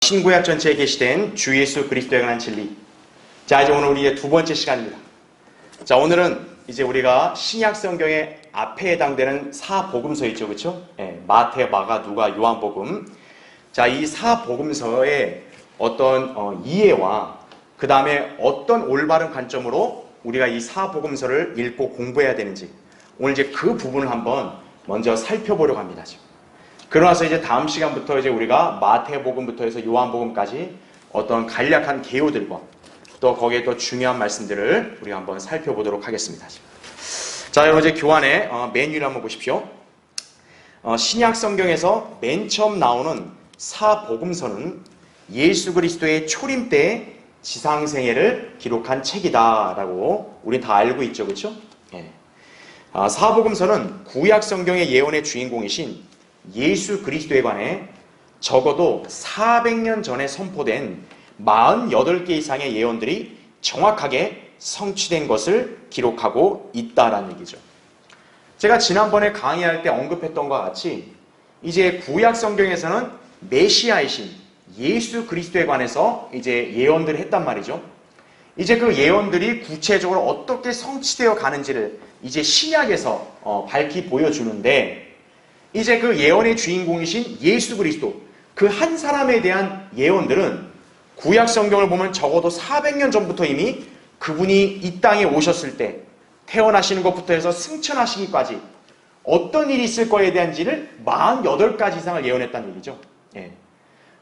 신구약 전체에 게시된 주 예수 그리스도에 관한 진리. 자, 이제 오늘 우리의 두 번째 시간입니다. 자, 오늘은 이제 우리가 신약 성경의 앞에 해당되는 사복음서 있죠, 그렇죠? 마태, 마가, 누가, 요한복음. 자, 이 사복음서의 어떤 이해와 그 다음에 어떤 올바른 관점으로 우리가 이 사복음서를 읽고 공부해야 되는지, 오늘 이제 그 부분을 한번 먼저 살펴보려고 합니다. 지금. 그러나서 이제 다음 시간부터 이제 우리가 마태복음부터 해서 요한복음까지 어떤 간략한 개요들과 또 거기에 또 중요한 말씀들을 우리가 한번 살펴보도록 하겠습니다. 자, 여러분 이제 교환의 메뉴를 한번 보십시오. 신약 성경에서 맨 처음 나오는 사복음서는 예수 그리스도의 초림 때의 지상생애를 기록한 책이다라고 우리 다 알고 있죠, 그렇죠? 사복음서는 구약 성경의 예언의 주인공이신 예수 그리스도에 관해 적어도 400년 전에 선포된 48개 이상의 예언들이 정확하게 성취된 것을 기록하고 있다라는 얘기죠. 제가 지난번에 강의할 때 언급했던 것과 같이 이제 구약 성경에서는 메시아이신 예수 그리스도에 관해서 이제 예언들을 했단 말이죠. 이제 그 예언들이 구체적으로 어떻게 성취되어 가는지를 이제 신약에서 밝히 보여주는데, 이제 그 예언의 주인공이신 예수 그리스도, 그 한 사람에 대한 예언들은 구약 성경을 보면 적어도 400년 전부터 이미 그분이 이 땅에 오셨을 때 태어나시는 것부터 해서 승천하시기까지 어떤 일이 있을 거에 대한지를 48가지 이상을 예언했다는 얘기죠.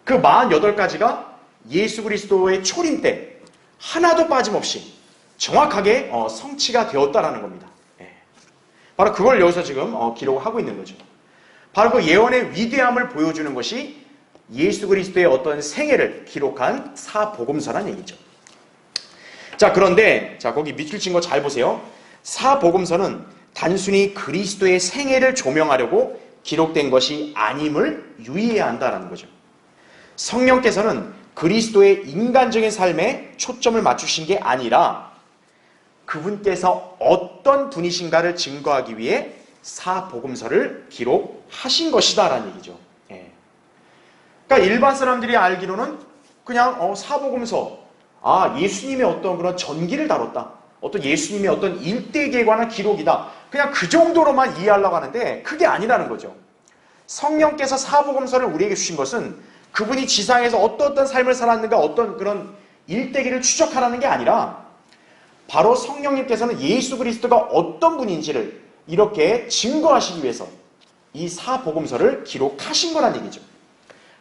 그 48가지가 예수 그리스도의 초림 때 하나도 빠짐없이 정확하게 성취가 되었다라는 겁니다. 바로 그걸 여기서 지금 기록을 하고 있는 거죠. 바로 그 예언의 위대함을 보여주는 것이 예수 그리스도의 어떤 생애를 기록한 사복음서란 얘기죠. 자, 그런데 거기 밑줄 친 거 잘 보세요. 사복음서는 단순히 그리스도의 생애를 조명하려고 기록된 것이 아님을 유의해야 한다는 거죠. 성령께서는 그리스도의 인간적인 삶에 초점을 맞추신 게 아니라 그분께서 어떤 분이신가를 증거하기 위해 사복음서를 기록하신 것이다라는 얘기죠. 그러니까 일반 사람들이 알기로는 그냥 사복음서, 예수님의 어떤 그런 전기를 다뤘다, 어떤 예수님의 어떤 일대기에 관한 기록이다, 그냥 그 정도로만 이해하려고 하는데 그게 아니라는 거죠. 성령께서 사복음서를 우리에게 주신 것은 그분이 지상에서 어떤 삶을 살았는가, 어떤 그런 일대기를 추적하라는 게 아니라 바로 성령님께서는 예수 그리스도가 어떤 분인지를 이렇게 증거하시기 위해서 이 사복음서를 기록하신 거란 얘기죠.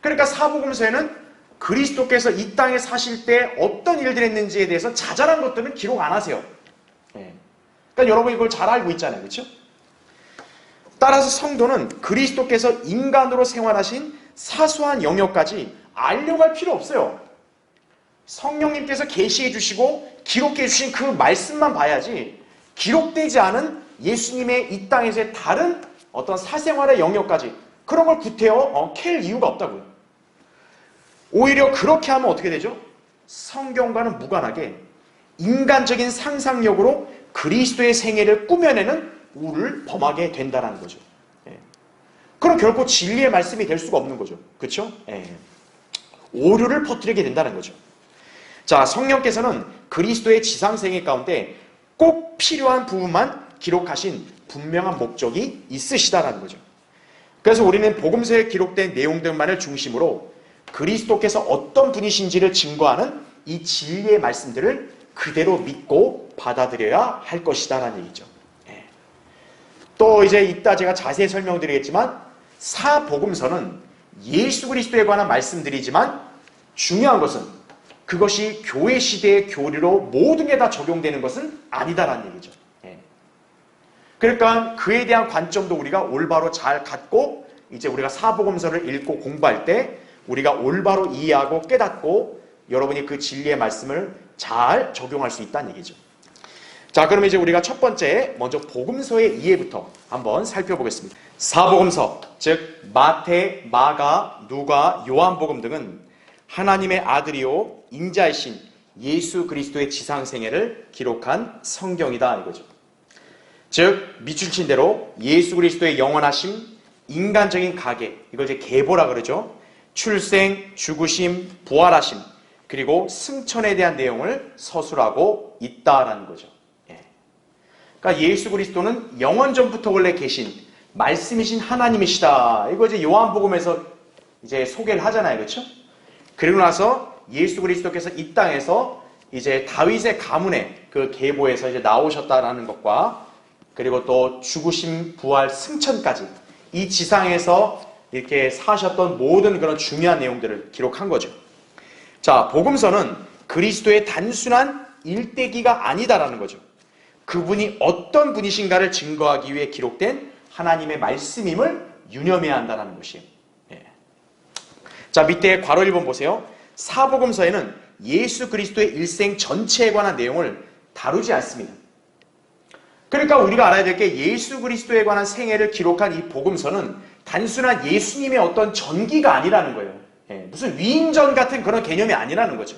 그러니까 사복음서에는 그리스도께서 이 땅에 사실 때 어떤 일들을 했는지에 대해서 자잘한 것들은 기록 안 하세요. 그러니까 여러분이 그걸 잘 알고 있잖아요, 그렇죠? 따라서 성도는 그리스도께서 인간으로 생활하신 사소한 영역까지 알려고 할 필요 없어요. 성령님께서 계시해 주시고 기록해 주신 그 말씀만 봐야지, 기록되지 않은 예수님의 이 땅에서의 다른 어떤 사생활의 영역까지 그런 걸 구태여 캘 이유가 없다고요. 오히려 그렇게 하면 어떻게 되죠? 성경과는 무관하게 인간적인 상상력으로 그리스도의 생애를 꾸며내는 우를 범하게 된다는 거죠. 그럼 결코 진리의 말씀이 될 수가 없는 거죠. 그렇죠? 오류를 퍼뜨리게 된다는 거죠. 자, 성령께서는 그리스도의 지상생애 가운데 꼭 필요한 부분만 기록하신 분명한 목적이 있으시다라는 거죠. 그래서 우리는 복음서에 기록된 내용들만을 중심으로 그리스도께서 어떤 분이신지를 증거하는 이 진리의 말씀들을 그대로 믿고 받아들여야 할 것이다라는 얘기죠. 또 이제 이따 제가 자세히 설명드리겠지만 사복음서는 예수 그리스도에 관한 말씀들이지만 중요한 것은 그것이 교회 시대의 교리로 모든 게 다 적용되는 것은 아니다라는 얘기죠. 그러니까 그에 대한 관점도 우리가 올바로 잘 갖고 이제 우리가 사복음서를 읽고 공부할 때 우리가 올바로 이해하고 깨닫고 여러분이 그 진리의 말씀을 잘 적용할 수 있다는 얘기죠. 자, 그럼 이제 우리가 첫 번째 먼저 복음서의 이해부터 한번 살펴보겠습니다. 사복음서, 즉 마태, 마가, 누가, 요한복음 등은 하나님의 아들이요 인자이신 예수 그리스도의 지상생애를 기록한 성경이다 이거죠. 즉 밑줄 친 대로 예수 그리스도의 영원하심, 인간적인 가계, 이걸 이제 계보라 그러죠. 출생, 죽으심, 부활하심, 그리고 승천에 대한 내용을 서술하고 있다라는 거죠. 그러니까 예수 그리스도는 영원 전부터 원래 계신 말씀이신 하나님이시다. 이거 이제 요한복음에서 이제 소개를 하잖아요. 그렇죠? 그리고 나서 예수 그리스도께서 이 땅에서 이제 다윗의 가문의 그 계보에서 이제 나오셨다라는 것과 그리고 또 죽으심, 부활, 승천까지 이 지상에서 이렇게 사셨던 모든 그런 중요한 내용들을 기록한 거죠. 자, 복음서는 그리스도의 단순한 일대기가 아니다라는 거죠. 그분이 어떤 분이신가를 증거하기 위해 기록된 하나님의 말씀임을 유념해야 한다는 것이에요. 자, 밑에 괄호 1번 보세요. 사복음서에는 예수 그리스도의 일생 전체에 관한 내용을 다루지 않습니다. 그러니까 우리가 알아야 될 게 예수 그리스도에 관한 생애를 기록한 이 복음서는 단순한 예수님의 어떤 전기가 아니라는 거예요. 무슨 위인전 같은 그런 개념이 아니라는 거죠.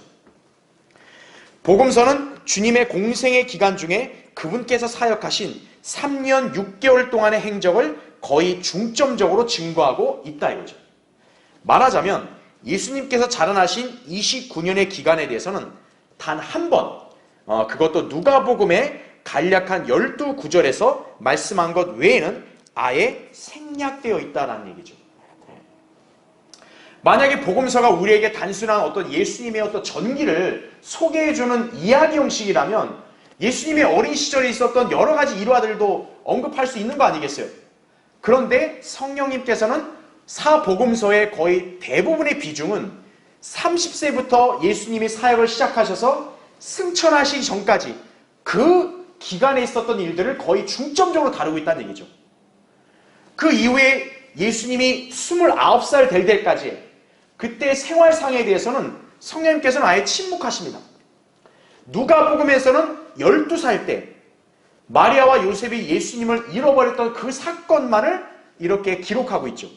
복음서는 주님의 공생의 기간 중에 그분께서 사역하신 3년 6개월 동안의 행적을 거의 중점적으로 증거하고 있다 이거죠. 말하자면 예수님께서 자라나신 29년의 기간에 대해서는 단 한 번, 그것도 누가복음의 간략한 12구절에서 말씀한 것 외에는 아예 생략되어 있다는 얘기죠. 만약에 복음서가 우리에게 단순한 어떤 예수님의 어떤 전기를 소개해주는 이야기 형식이라면 예수님의 어린 시절에 있었던 여러 가지 일화들도 언급할 수 있는 거 아니겠어요? 그런데 성령님께서는 사복음서의 거의 대부분의 비중은 30세부터 예수님이 사역을 시작하셔서 승천하시기 전까지 그 기간에 있었던 일들을 거의 중점적으로 다루고 있다는 얘기죠. 그 이후에 예수님이 29살 될 때까지 그때 생활상에 대해서는 성령님께서는 아예 침묵하십니다. 누가복음에서는 12살 때 마리아와 요셉이 예수님을 잃어버렸던 그 사건만을 이렇게 기록하고 있죠.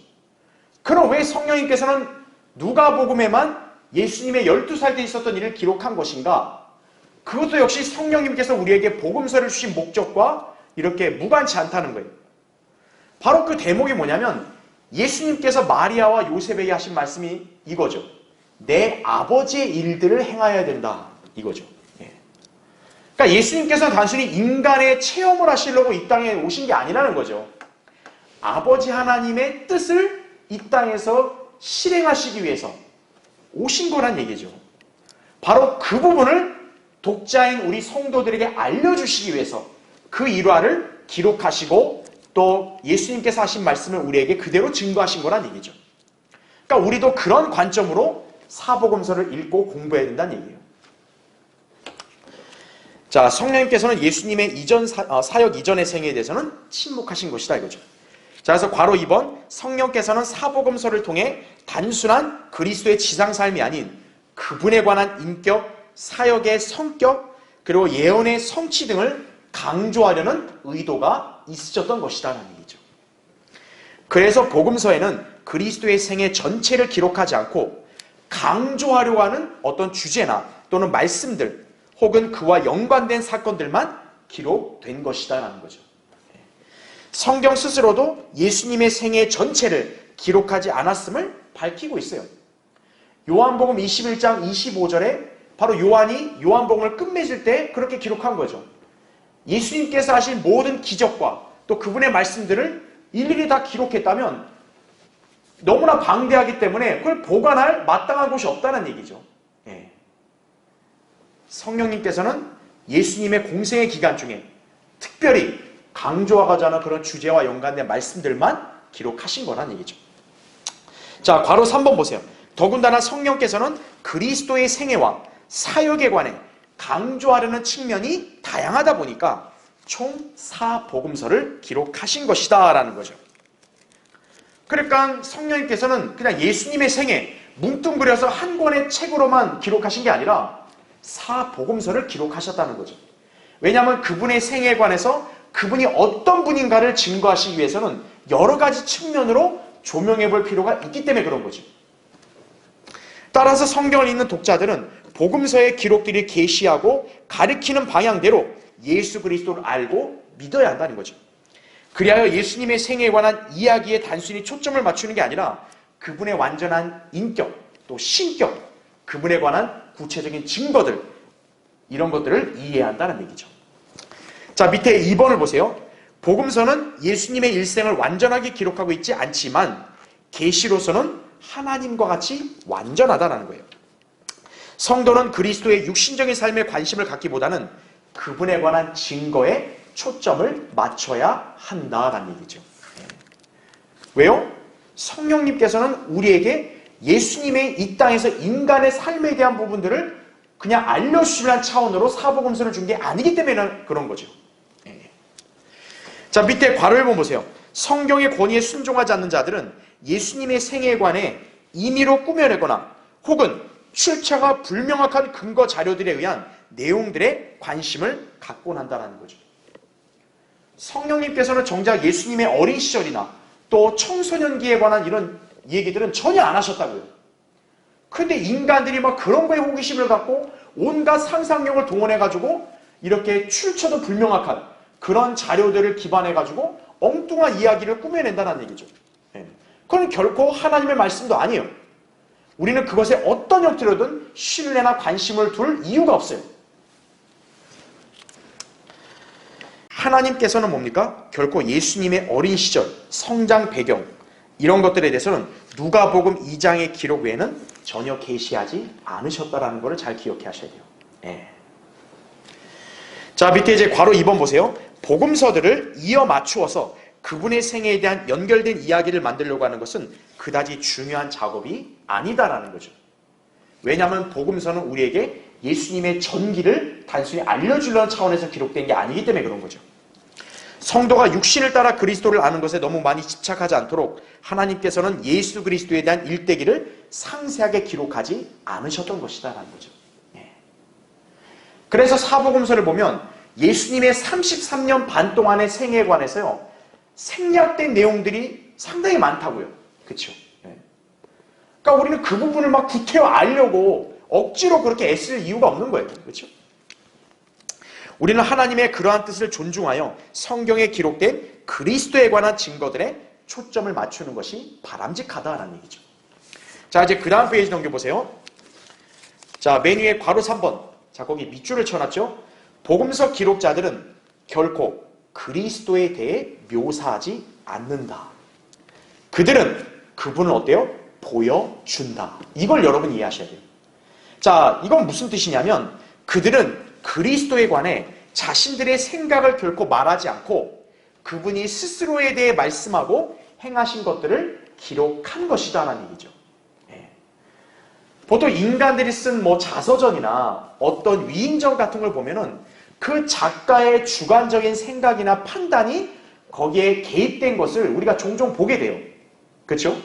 그럼 왜 성령님께서는 누가복음에만 예수님의 12살 때 있었던 일을 기록한 것인가? 그것도 역시 성령님께서 우리에게 복음서를 주신 목적과 이렇게 무관치 않다는 거예요. 바로 그 대목이 뭐냐면 예수님께서 마리아와 요셉에게 하신 말씀이 이거죠. 내 아버지의 일들을 행하여야 된다. 이거죠. 그러니까 예수님께서는 단순히 인간의 체험을 하시려고 이 땅에 오신 게 아니라는 거죠. 아버지 하나님의 뜻을 이 땅에서 실행하시기 위해서 오신 거란 얘기죠. 바로 그 부분을 독자인 우리 성도들에게 알려주시기 위해서 그 일화를 기록하시고 또 예수님께서 하신 말씀을 우리에게 그대로 증거하신 거란 얘기죠. 그러니까 우리도 그런 관점으로 사복음서를 읽고 공부해야 된다는 얘기예요. 자, 성령님께서는 예수님의 사역 이전의 생애에 대해서는 침묵하신 것이다 이거죠. 자, 그래서 괄호 2번 성령께서는 사복음서를 통해 단순한 그리스도의 지상삶이 아닌 그분에 관한 인격, 사역의 성격, 그리고 예언의 성취 등을 강조하려는 의도가 있으셨던 것이다라는 얘기죠. 그래서 복음서에는 그리스도의 생애 전체를 기록하지 않고 강조하려고 하는 어떤 주제나 또는 말씀들 혹은 그와 연관된 사건들만 기록된 것이다라는 거죠. 성경 스스로도 예수님의 생애 전체를 기록하지 않았음을 밝히고 있어요. 요한복음 21장 25절에 바로 요한이 요한복음을 끝맺을 때 그렇게 기록한 거죠. 예수님께서 하신 모든 기적과 또 그분의 말씀들을 일일이 다 기록했다면 너무나 방대하기 때문에 그걸 보관할 마땅한 곳이 없다는 얘기죠. 성령님께서는 예수님의 공생의 기간 중에 특별히 강조하고자 하는 그런 주제와 연관된 말씀들만 기록하신 거란 얘기죠. 자, 괄호 3번 보세요. 더군다나 성령께서는 그리스도의 생애와 사역에 관해 강조하려는 측면이 다양하다 보니까 총 4복음서를 기록하신 것이다 라는 거죠. 그러니까 성령님께서는 그냥 예수님의 생애 뭉뚱그려서 한 권의 책으로만 기록하신 게 아니라 4복음서를 기록하셨다는 거죠. 왜냐하면 그분의 생애에 관해서 그분이 어떤 분인가를 증거하시기 위해서는 여러 가지 측면으로 조명해 볼 필요가 있기 때문에 그런 거죠. 따라서 성경을 읽는 독자들은 복음서의 기록들이 계시하고 가리키는 방향대로 예수 그리스도를 알고 믿어야 한다는 거죠. 그리하여 예수님의 생애에 관한 이야기에 단순히 초점을 맞추는 게 아니라 그분의 완전한 인격, 또 신격, 그분에 관한 구체적인 증거들, 이런 것들을 이해해야 한다는 얘기죠. 자, 밑에 2번을 보세요. 복음서는 예수님의 일생을 완전하게 기록하고 있지 않지만 계시로서는 하나님과 같이 완전하다는 거예요. 성도는 그리스도의 육신적인 삶에 관심을 갖기보다는 그분에 관한 증거에 초점을 맞춰야 한다는 얘기죠. 왜요? 성령님께서는 우리에게 예수님의 이 땅에서 인간의 삶에 대한 부분들을 그냥 알려주시라는 차원으로 사복음서를 준 게 아니기 때문에 그런 거죠. 자, 밑에 괄호 1번 보세요. 성경의 권위에 순종하지 않는 자들은 예수님의 생애에 관해 임의로 꾸며내거나 혹은 출처가 불명확한 근거 자료들에 의한 내용들에 관심을 갖곤 한다는 거죠. 성령님께서는 정작 예수님의 어린 시절이나 또 청소년기에 관한 이런 얘기들은 전혀 안 하셨다고요. 그런데 인간들이 막 그런 거에 호기심을 갖고 온갖 상상력을 동원해가지고 이렇게 출처도 불명확한 그런 자료들을 기반해가지고 엉뚱한 이야기를 꾸며낸다는 얘기죠. 그건 결코 하나님의 말씀도 아니에요. 우리는 그것에 어떤 형태로든 신뢰나 관심을 둘 이유가 없어요. 하나님께서는 뭡니까? 결코 예수님의 어린 시절, 성장 배경 이런 것들에 대해서는 누가복음 2장의 기록 외에는 전혀 계시하지 않으셨다라는 것을 잘 기억해 하셔야 돼요. 자, 밑에 이제 괄호 2번 보세요. 복음서들을 이어 맞추어서 그분의 생애에 대한 연결된 이야기를 만들려고 하는 것은 그다지 중요한 작업이 아니다라는 거죠. 왜냐하면 복음서는 우리에게 예수님의 전기를 단순히 알려주려는 차원에서 기록된 게 아니기 때문에 그런 거죠. 성도가 육신을 따라 그리스도를 아는 것에 너무 많이 집착하지 않도록 하나님께서는 예수 그리스도에 대한 일대기를 상세하게 기록하지 않으셨던 것이다라는 거죠. 그래서 사복음서를 보면 예수님의 33년 반 동안의 생애에 관해서요, 생략된 내용들이 상당히 많다고요. 그렇죠? 그러니까 우리는 그 부분을 막 구태여 알려고 억지로 그렇게 애쓸 이유가 없는 거예요. 그렇죠? 우리는 하나님의 그러한 뜻을 존중하여 성경에 기록된 그리스도에 관한 증거들에 초점을 맞추는 것이 바람직하다라는 얘기죠. 자, 이제 그 다음 페이지 넘겨보세요. 자, 맨 위에 괄호 3번. 자, 거기 밑줄을 쳐놨죠. 복음서 기록자들은 결코 그리스도에 대해 묘사하지 않는다. 그들은 그분을 어때요? 보여준다. 이걸 여러분 이해하셔야 돼요. 자, 이건 무슨 뜻이냐면 그들은 그리스도에 관해 자신들의 생각을 결코 말하지 않고 그분이 스스로에 대해 말씀하고 행하신 것들을 기록한 것이다라는 얘기죠. 보통 인간들이 쓴 뭐 자서전이나 어떤 위인전 같은 걸 보면은 그 작가의 주관적인 생각이나 판단이 거기에 개입된 것을 우리가 종종 보게 돼요. 그렇죠?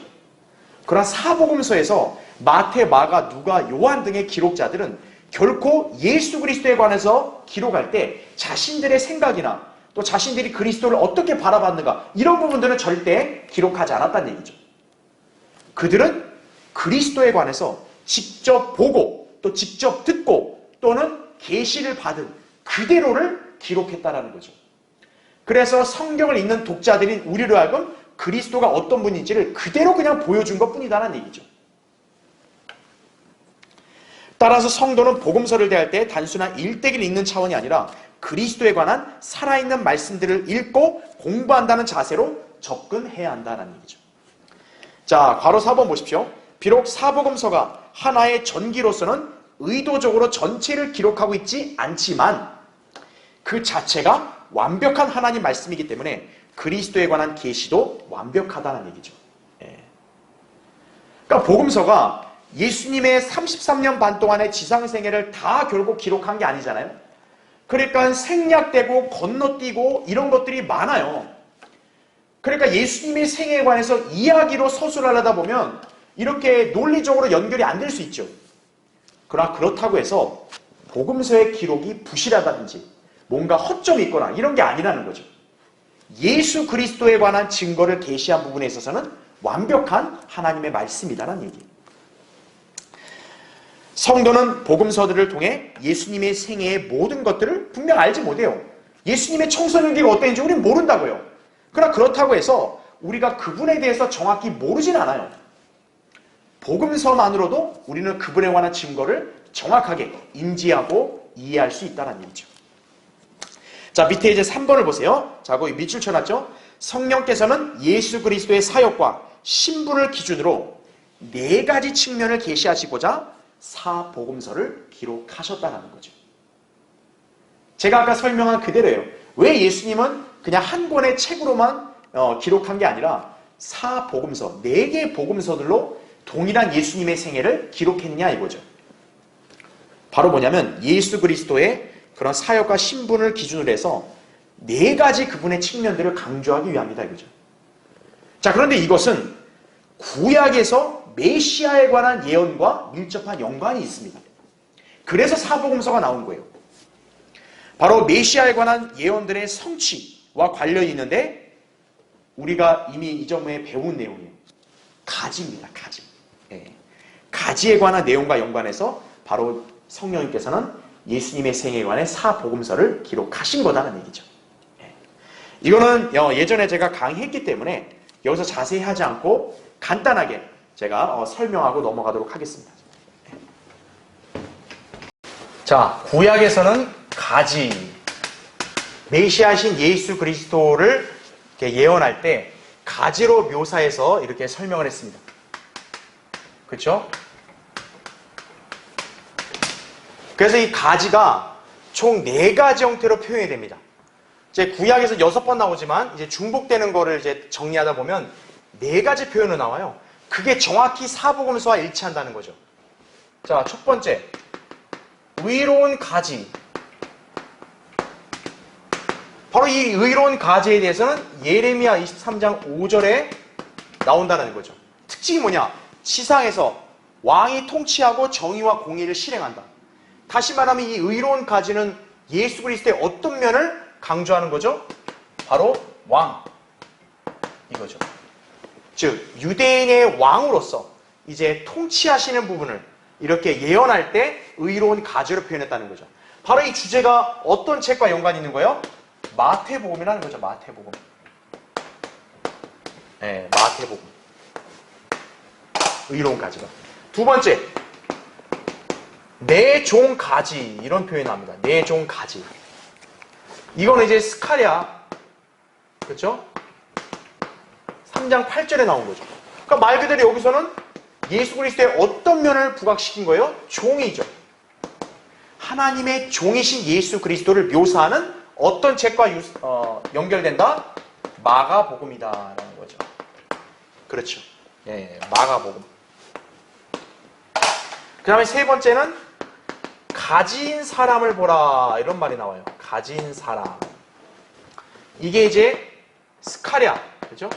그러나 사복음서에서 마태, 마가, 누가, 요한 등의 기록자들은 결코 예수 그리스도에 관해서 기록할 때 자신들의 생각이나 또 자신들이 그리스도를 어떻게 바라봤는가 이런 부분들은 절대 기록하지 않았다는 얘기죠. 그들은 그리스도에 관해서 직접 보고 또 직접 듣고 또는 계시를 받은 그대로를 기록했다라는 거죠. 그래서 성경을 읽는 독자들인 우리로 하여금 그리스도가 어떤 분인지를 그대로 그냥 보여준 것뿐이다라는 얘기죠. 따라서 성도는 복음서를 대할 때 단순한 일대기를 읽는 차원이 아니라 그리스도에 관한 살아있는 말씀들을 읽고 공부한다는 자세로 접근해야 한다는 얘기죠. 자, 괄호 4번 보십시오. 비록 사복음서가 하나의 전기로서는 의도적으로 전체를 기록하고 있지 않지만 그 자체가 완벽한 하나님 말씀이기 때문에 그리스도에 관한 계시도 완벽하다는 얘기죠. 그러니까 복음서가 예수님의 33년 반 동안의 지상생애를 다 결국 기록한 게 아니잖아요. 그러니까 생략되고 건너뛰고 이런 것들이 많아요. 그러니까 예수님의 생애에 관해서 이야기로 서술하려다 보면 이렇게 논리적으로 연결이 안 될 수 있죠. 그러나 그렇다고 해서 복음서의 기록이 부실하다든지 뭔가 허점이 있거나 이런 게 아니라는 거죠. 예수 그리스도에 관한 증거를 계시한 부분에 있어서는 완벽한 하나님의 말씀이다라는 얘기예요. 성도는 복음서들을 통해 예수님의 생애의 모든 것들을 분명 알지 못해요. 예수님의 청소년기가 어땠는지 우리는 모른다고요. 그러나 그렇다고 해서 우리가 그분에 대해서 정확히 모르진 않아요. 복음서만으로도 우리는 그분에 관한 증거를 정확하게 인지하고 이해할 수 있다는 얘기죠. 자, 밑에 이제 3번을 보세요. 자, 거기 밑줄 쳐놨죠? 성령께서는 예수 그리스도의 사역과 신분을 기준으로 4가지 측면을 계시하시고자 사복음서를 기록하셨다는 거죠. 제가 아까 설명한 그대로예요. 왜 예수님은 그냥 한 권의 책으로만 기록한 게 아니라 사복음서, 4개의 복음서들로 동일한 예수님의 생애를 기록했냐 이거죠. 바로 뭐냐면 예수 그리스도의 그런 사역과 신분을 기준으로 해서 4가지 그분의 측면들을 강조하기 위함이다 이거죠. 자, 그런데 이것은 구약에서 메시아에 관한 예언과 밀접한 연관이 있습니다. 그래서 사복음서가 나온 거예요. 바로 메시아에 관한 예언들의 성취와 관련이 있는데 우리가 이미 이전에 배운 내용이에요. 가지입니다. 가지. 예. 가지에 관한 내용과 연관해서 바로 성령님께서는 예수님의 생애에 관해 사복음서를 기록하신 거다는 얘기죠. 예. 이거는 예전에 제가 강의했기 때문에 여기서 자세히 하지 않고 간단하게 제가 설명하고 넘어가도록 하겠습니다. 예. 자, 구약에서는 가지, 메시아신 예수 그리스도를 예언할 때 가지로 묘사해서 이렇게 설명을 했습니다. 그렇죠? 그래서 이 가지가 총 4가지 형태로 표현이 됩니다. 이제 구약에서 6번 나오지만 이제 중복되는 거를 이제 정리하다 보면 4가지 표현으로 나와요. 그게 정확히 사복음서와 일치한다는 거죠. 자, 첫 번째, 의로운 가지. 바로 이 의로운 가지에 대해서는 예레미야 23장 5절에 나온다는 거죠. 특징이 뭐냐? 지상에서 왕이 통치하고 정의와 공의를 실행한다. 다시 말하면 이 의로운 가지는 예수 그리스도의 어떤 면을 강조하는 거죠? 바로 왕. 이거죠. 즉 유대인의 왕으로서 이제 통치하시는 부분을 이렇게 예언할 때 의로운 가지로 표현했다는 거죠. 바로 이 주제가 어떤 책과 연관이 있는 거예요? 마태복음이라는 거죠. 마태복음. 네, 마태복음. 의로운 가지가. 두 번째, 내 종 가지, 이런 표현이 나옵니다. 내 종 가지. 이거는 이제 스가랴, 그렇죠? 3장 8절에 나온 거죠. 그러니까 말 그대로 여기서는 예수 그리스도의 어떤 면을 부각시킨 거예요? 종이죠. 하나님의 종이신 예수 그리스도를 묘사하는 어떤 책과 연결된다? 마가복음이다라는 거죠. 그렇죠. 예, 마가복음. 그 다음에 세 번째는 가진 사람을 보라, 이런 말이 나와요. 가진 사람. 이게 이제 스가랴, 그죠?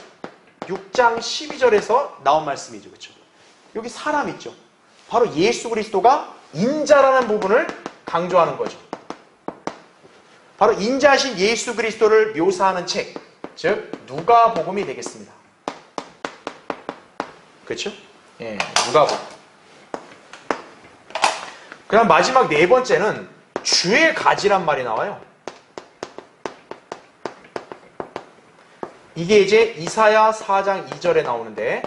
6장 12절에서 나온 말씀이죠. 그렇죠? 여기 사람 있죠. 바로 예수 그리스도가 인자라는 부분을 강조하는 거죠. 바로 인자하신 예수 그리스도를 묘사하는 책, 즉 누가복음이 되겠습니다. 그렇죠? 예, 누가복음. 그다음 마지막 4번째는 주의 가지란 말이 나와요. 이게 이제 이사야 4장 2절에 나오는데,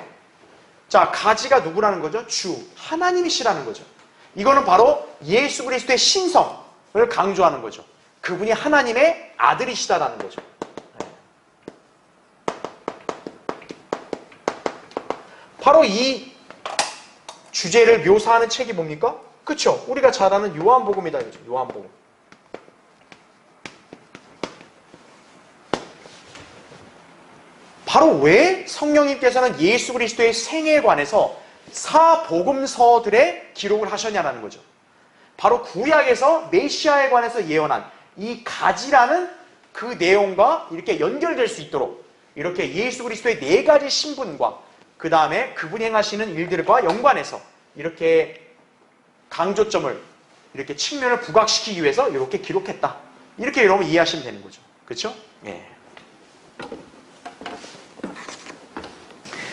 자, 가지가 누구라는 거죠? 주, 하나님이시라는 거죠. 이거는 바로 예수 그리스도의 신성을 강조하는 거죠. 그분이 하나님의 아들이시다라는 거죠. 바로 이 주제를 묘사하는 책이 뭡니까? 그렇죠. 우리가 잘 아는 요한복음이다. 이거죠. 요한복음. 바로 왜 성령님께서는 예수 그리스도의 생애에 관해서 사복음서들의 기록을 하셨냐는 거죠. 바로 구약에서 메시아에 관해서 예언한 이 가지라는 그 내용과 이렇게 연결될 수 있도록 이렇게 예수 그리스도의 4가지 신분과 그 다음에 그분이 행하시는 일들과 연관해서 이렇게 강조점을, 이렇게 측면을 부각시키기 위해서 이렇게 기록했다. 이렇게 여러분 이해하시면 되는 거죠. 그렇죠? 예.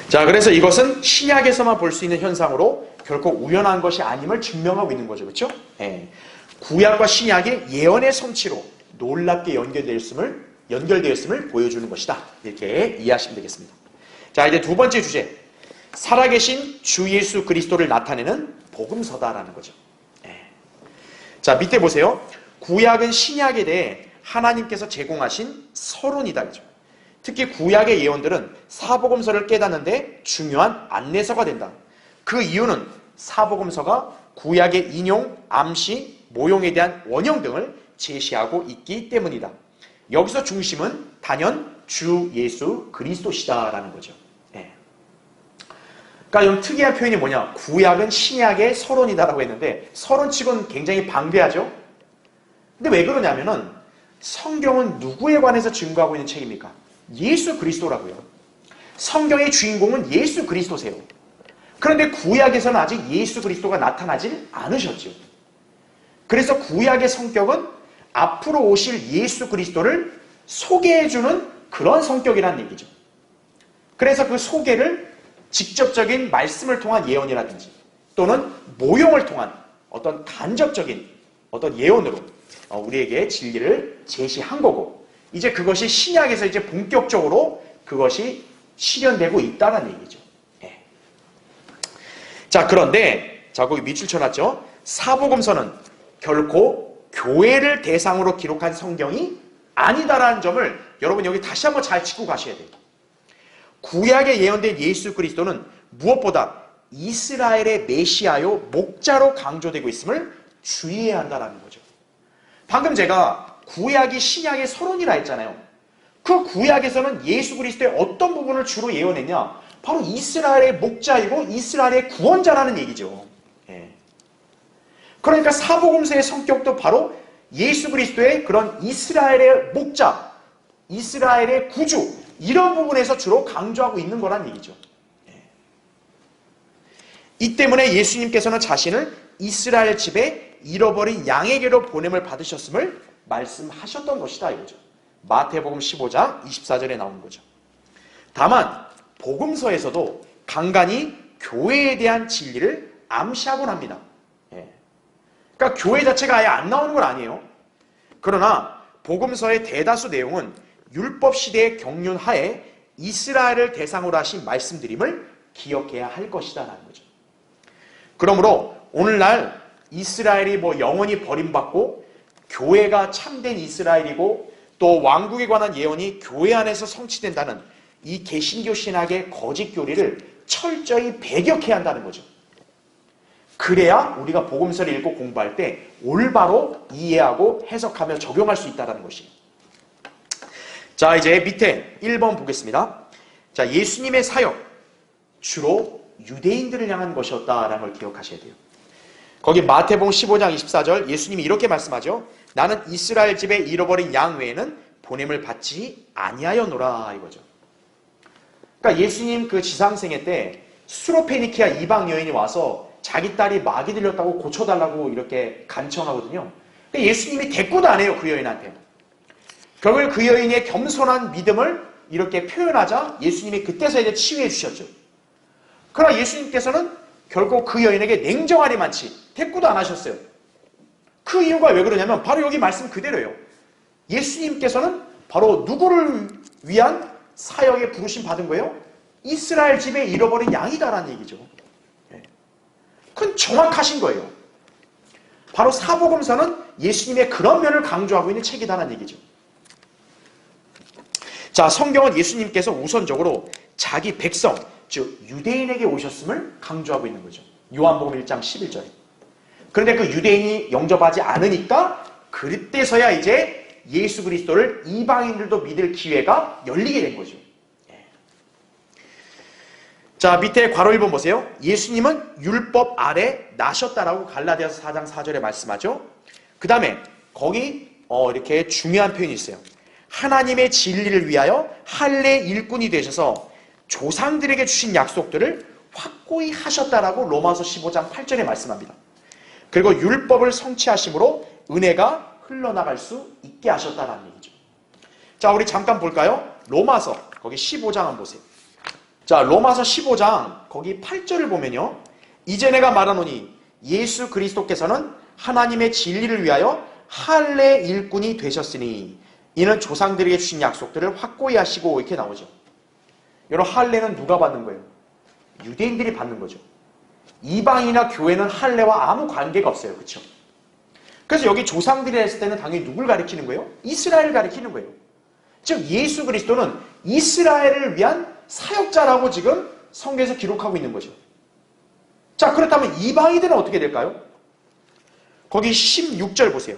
자, 그래서 이것은 신약에서만 볼 수 있는 현상으로 결코 우연한 것이 아님을 증명하고 있는 거죠. 그렇죠? 예. 구약과 신약이 예언의 성취로 놀랍게 연결되었음을 보여주는 것이다. 이렇게 이해하시면 되겠습니다. 자, 이제 두 번째 주제. 살아계신 주 예수 그리스도를 나타내는 복음서다라는 거죠. 자, 밑에 보세요. 구약은 신약에 대해 하나님께서 제공하신 서론이다. 특히 구약의 예언들은 사복음서를 깨닫는데 중요한 안내서가 된다. 그 이유는 사복음서가 구약의 인용, 암시, 모용에 대한 원형 등을 제시하고 있기 때문이다. 여기서 중심은 단연 주 예수 그리스도시다라는 거죠. 그러니까 좀 특이한 표현이 뭐냐? 구약은 신약의 서론이다라고 했는데 서론치고는 굉장히 방대하죠. 근데 왜 그러냐면은 성경은 누구에 관해서 증거하고 있는 책입니까? 예수 그리스도라고요. 성경의 주인공은 예수 그리스도세요. 그런데 구약에서는 아직 예수 그리스도가 나타나질 않으셨죠. 그래서 구약의 성격은 앞으로 오실 예수 그리스도를 소개해주는 그런 성격이라는 얘기죠. 그래서 그 소개를 직접적인 말씀을 통한 예언이라든지 또는 모형을 통한 어떤 간접적인 어떤 예언으로 우리에게 진리를 제시한 거고, 이제 그것이 신약에서 이제 본격적으로 그것이 실현되고 있다는 얘기죠. 자, 그런데 자, 거기 밑줄 쳐놨죠. 사복음서는 결코 교회를 대상으로 기록한 성경이 아니다라는 점을 여러분 여기 다시 한번 잘 짚고 가셔야 돼요. 구약에 예언된 예수 그리스도는 무엇보다 이스라엘의 메시아요 목자로 강조되고 있음을 주의해야 한다는 거죠. 방금 제가 구약이 신약의 서론이라 했잖아요. 그 구약에서는 예수 그리스도의 어떤 부분을 주로 예언했냐? 바로 이스라엘의 목자이고 이스라엘의 구원자라는 얘기죠. 그러니까 사복음서의 성격도 바로 예수 그리스도의 그런 이스라엘의 목자, 이스라엘의 구주, 이런 부분에서 주로 강조하고 있는 거란 얘기죠. 이 때문에 예수님께서는 자신을 이스라엘 집에 잃어버린 양에게로 보냄을 받으셨음을 말씀하셨던 것이다 이거죠. 마태복음 15장 24절에 나오는 거죠. 다만 복음서에서도 간간히 교회에 대한 진리를 암시하곤 합니다. 그러니까 교회 자체가 아예 안 나오는 건 아니에요. 그러나 복음서의 대다수 내용은 율법 시대의 경륜 하에 이스라엘을 대상으로 하신 말씀드림을 기억해야 할 것이다 라는 거죠. 그러므로 오늘날 이스라엘이 영원히 버림받고 교회가 참된 이스라엘이고 또 왕국에 관한 예언이 교회 안에서 성취된다는 이 개신교 신학의 거짓 교리를 철저히 배격해야 한다는 거죠. 그래야 우리가 복음서를 읽고 공부할 때 올바로 이해하고 해석하며 적용할 수 있다는 것이에요. 자, 이제 밑에 1번 보겠습니다. 자, 예수님의 사역 주로 유대인들을 향한 것이었다라는 걸 기억하셔야 돼요. 거기 마태복음 15장 24절 예수님이 이렇게 말씀하죠. 나는 이스라엘 집에 잃어버린 양 외에는 보냄을 받지 아니하였노라 이거죠. 그러니까 예수님 그 지상생애 때 수로페니키아 이방 여인이 와서 자기 딸이 마귀 들렸다고 고쳐달라고 이렇게 간청하거든요. 근데 예수님이 대꾸도 안 해요, 그 여인한테. 결국 그 여인의 겸손한 믿음을 이렇게 표현하자 예수님이 그때서 이제 치유해 주셨죠. 그러나 예수님께서는 결국 그 여인에게 냉정하리만치 대꾸도 안 하셨어요. 그 이유가 왜 그러냐면 바로 여기 말씀 그대로예요. 예수님께서는 바로 누구를 위한 사역에 부르심 받은 거예요? 이스라엘 집에 잃어버린 양이다라는 얘기죠. 그건 정확하신 거예요. 바로 사복음서는 예수님의 그런 면을 강조하고 있는 책이다라는 얘기죠. 자, 성경은 예수님께서 우선적으로 자기 백성, 즉 유대인에게 오셨음을 강조하고 있는 거죠. 요한복음 1장 11절. 그런데 그 유대인이 영접하지 않으니까 그때서야 이제 예수 그리스도를 이방인들도 믿을 기회가 열리게 된 거죠. 자, 밑에 괄호 1번 보세요. 예수님은 율법 아래 나셨다라고 갈라디아서 4장 4절에 말씀하죠. 그 다음에 거기 이렇게 중요한 표현이 있어요. 하나님의 진리를 위하여 할례 일꾼이 되셔서 조상들에게 주신 약속들을 확고히 하셨다라고 로마서 15장 8절에 말씀합니다. 그리고 율법을 성취하심으로 은혜가 흘러나갈 수 있게 하셨다는 얘기죠. 자, 우리 잠깐 볼까요? 로마서 거기 15장 한번 보세요. 자, 로마서 15장 거기 8절을 보면요. 이제 내가 말하노니 예수 그리스도께서는 하나님의 진리를 위하여 할례 일꾼이 되셨으니 이는 조상들에게 주신 약속들을 확고히 하시고 이렇게 나오죠. 여러분, 할례는 누가 받는 거예요? 유대인들이 받는 거죠. 이방이나 교회는 할례와 아무 관계가 없어요. 그렇죠? 그래서 여기 조상들이 했을 때는 당연히 누굴 가리키는 거예요? 이스라엘을 가리키는 거예요. 즉 예수 그리스도는 이스라엘을 위한 사역자라고 지금 성경에서 기록하고 있는 거죠. 자, 그렇다면 이방인들은 어떻게 될까요? 거기 16절 보세요.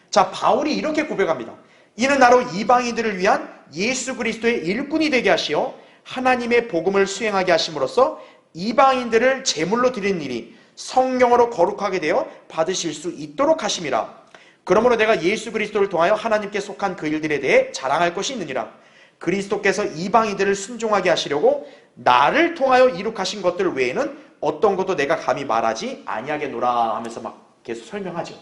자, 바울이 이렇게 고백합니다. 이는 나로 이방인들을 위한 예수 그리스도의 일꾼이 되게 하시어 하나님의 복음을 수행하게 하심으로써 이방인들을 제물로 드리는 일이 성령으로 거룩하게 되어 받으실 수 있도록 하심이라. 그러므로 내가 예수 그리스도를 통하여 하나님께 속한 그 일들에 대해 자랑할 것이 있느니라. 그리스도께서 이방인들을 순종하게 하시려고 나를 통하여 이룩하신 것들 외에는 어떤 것도 내가 감히 말하지 아니하겠노라 하면서 막 계속 설명하죠.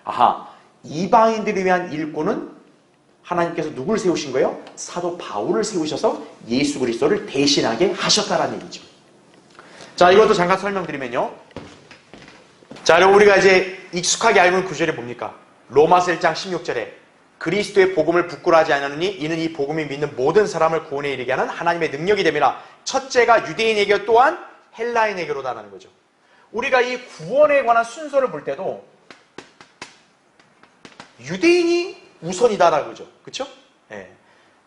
아하, 이방인들을 위한 일꾼은 하나님께서 누굴 세우신 거예요? 사도 바울을 세우셔서 예수 그리스도를 대신하게 하셨다라는 얘기죠. 자, 이것도 잠깐 설명드리면요. 자, 여러분 우리가 이제 익숙하게 알고 있는 구절이 뭡니까? 로마서 1장 16절에 그리스도의 복음을 부끄러워하지 않으니 이는 이 복음이 믿는 모든 사람을 구원에 이르게 하는 하나님의 능력이 됨이라. 첫째가 유대인에게 또한 헬라인에게로다라는 거죠. 우리가 이 구원에 관한 순서를 볼 때도 유대인이 우선이다라고 그러죠. 그렇죠? 예.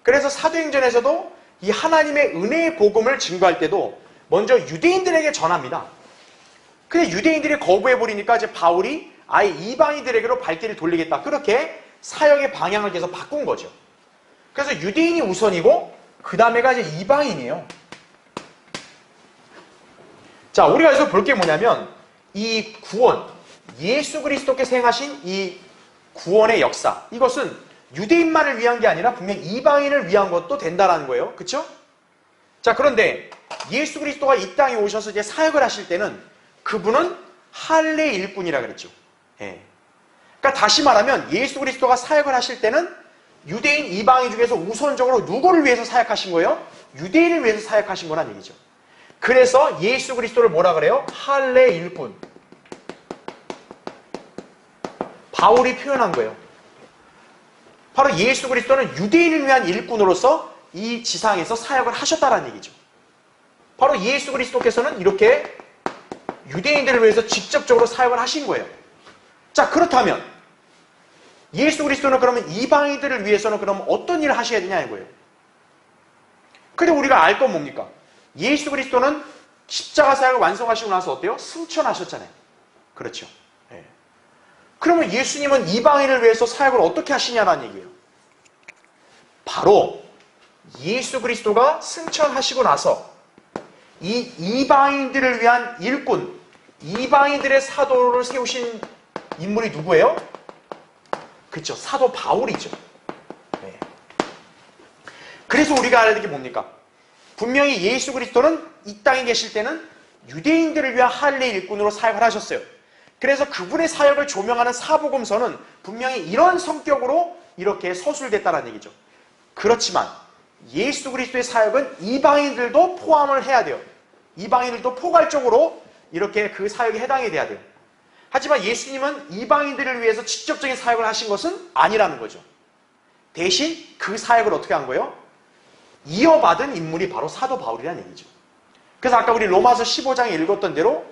그래서 사도행전에서도 이 하나님의 은혜의 복음을 증거할 때도 먼저 유대인들에게 전합니다. 근데 유대인들이 거부해버리니까 이제 바울이 아예 이방인들에게로 발길을 돌리겠다. 그렇게 사역의 방향을 계속 바꾼 거죠. 그래서 유대인이 우선이고 그 다음에가 이제 이방인이에요. 자, 우리가 여기서 볼 게 뭐냐면 이 구원, 예수 그리스도께서 행하신 이 구원의 역사, 이것은 유대인만을 위한 게 아니라 분명 이방인을 위한 것도 된다라는 거예요. 그렇죠? 자, 그런데 예수 그리스도가 이 땅에 오셔서 이제 사역을 하실 때는 그분은 할례 일꾼이라 그랬죠. 예. 그러니까 다시 말하면 예수 그리스도가 사역을 하실 때는 유대인, 이방인 중에서 우선적으로 누구를 위해서 사역하신 거예요? 유대인을 위해서 사역하신 거란 얘기죠. 그래서 예수 그리스도를 뭐라 그래요? 할례 일꾼. 바울이 표현한 거예요. 바로 예수 그리스도는 유대인을 위한 일꾼으로서 이 지상에서 사역을 하셨다는 얘기죠. 바로 예수 그리스도께서는 이렇게 유대인들을 위해서 직접적으로 사역을 하신 거예요. 자, 그렇다면 예수 그리스도는 그러면 이방인들을 위해서는 그럼 어떤 일을 하셔야 되냐 이거예요. 근데 우리가 알 건 뭡니까? 예수 그리스도는 십자가 사역을 완성하시고 나서 어때요? 승천하셨잖아요. 그렇죠. 네. 그러면 예수님은 이방인을 위해서 사역을 어떻게 하시냐라는 얘기예요. 바로 예수 그리스도가 승천하시고 나서 이 이방인들을 위한 일꾼, 이방인들의 사도를 세우신 인물이 누구예요? 그렇죠. 사도 바울이죠. 네. 그래서 우리가 알아야 될 게 뭡니까? 분명히 예수 그리스도는 이 땅에 계실 때는 유대인들을 위한 할례 일꾼으로 사역을 하셨어요. 그래서 그분의 사역을 조명하는 사복음서는 분명히 이런 성격으로 이렇게 서술됐다는 얘기죠. 그렇지만 예수 그리스도의 사역은 이방인들도 포함을 해야 돼요. 이방인들도 포괄적으로 이렇게 그 사역에 해당이 돼야 돼요. 하지만 예수님은 이방인들을 위해서 직접적인 사역을 하신 것은 아니라는 거죠. 대신 그 사역을 어떻게 한 거예요? 이어받은 인물이 바로 사도 바울이라는 얘기죠. 그래서 아까 우리 로마서 15장에 읽었던 대로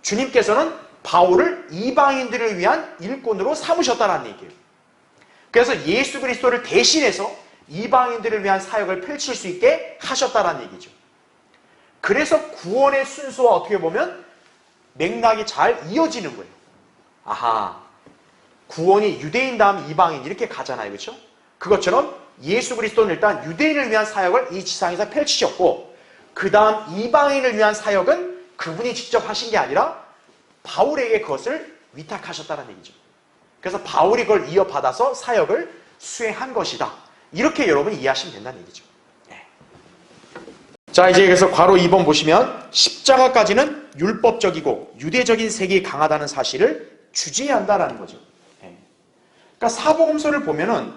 주님께서는 바울을 이방인들을 위한 일꾼으로 삼으셨다는 얘기예요. 그래서 예수 그리스도를 대신해서 이방인들을 위한 사역을 펼칠 수 있게 하셨다는 얘기죠. 그래서 구원의 순서와 어떻게 보면 맥락이 잘 이어지는 거예요. 아하, 구원이 유대인 다음 이방인 이렇게 가잖아요. 그렇죠? 그것처럼 예수 그리스도는 일단 유대인을 위한 사역을 이 지상에서 펼치셨고 그 다음 이방인을 위한 사역은 그분이 직접 하신 게 아니라 바울에게 그것을 위탁하셨다는 얘기죠. 그래서 바울이 그걸 이어받아서 사역을 수행한 것이다. 이렇게 여러분이 이해하시면 된다는 얘기죠. 네. 자, 이제 그래서 괄호 2번 보시면 십자가까지는 율법적이고 유대적인 색이 강하다는 사실을 주제한다라는 거죠. 네. 그러니까 사복음서를 보면은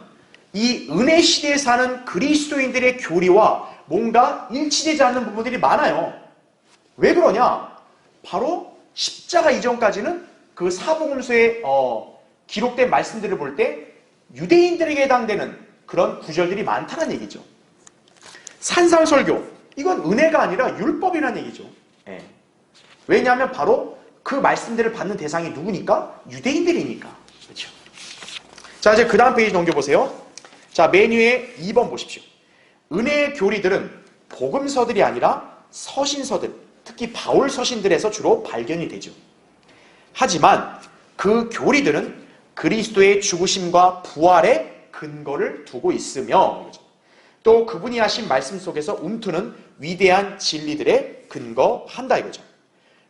이 은혜 시대에 사는 그리스도인들의 교리와 뭔가 일치되지 않는 부분들이 많아요. 왜 그러냐? 바로 십자가 이전까지는 그 사복음서에 기록된 말씀들을 볼 때 유대인들에게 해당되는 그런 구절들이 많다는 얘기죠. 산상설교, 이건 은혜가 아니라 율법이라는 얘기죠. 예. 왜냐하면 바로 그 말씀들을 받는 대상이 누구니까? 유대인들이니까. 그렇죠. 자, 이제 그 다음 페이지 넘겨보세요. 자, 메뉴에 2번 보십시오. 은혜의 교리들은 복음서들이 아니라 서신서들, 특히 바울 서신들에서 주로 발견이 되죠. 하지만 그 교리들은 그리스도의 죽으심과 부활에 근거를 두고 있으며 또 그분이 하신 말씀 속에서 움트는 위대한 진리들에 근거한다 이거죠.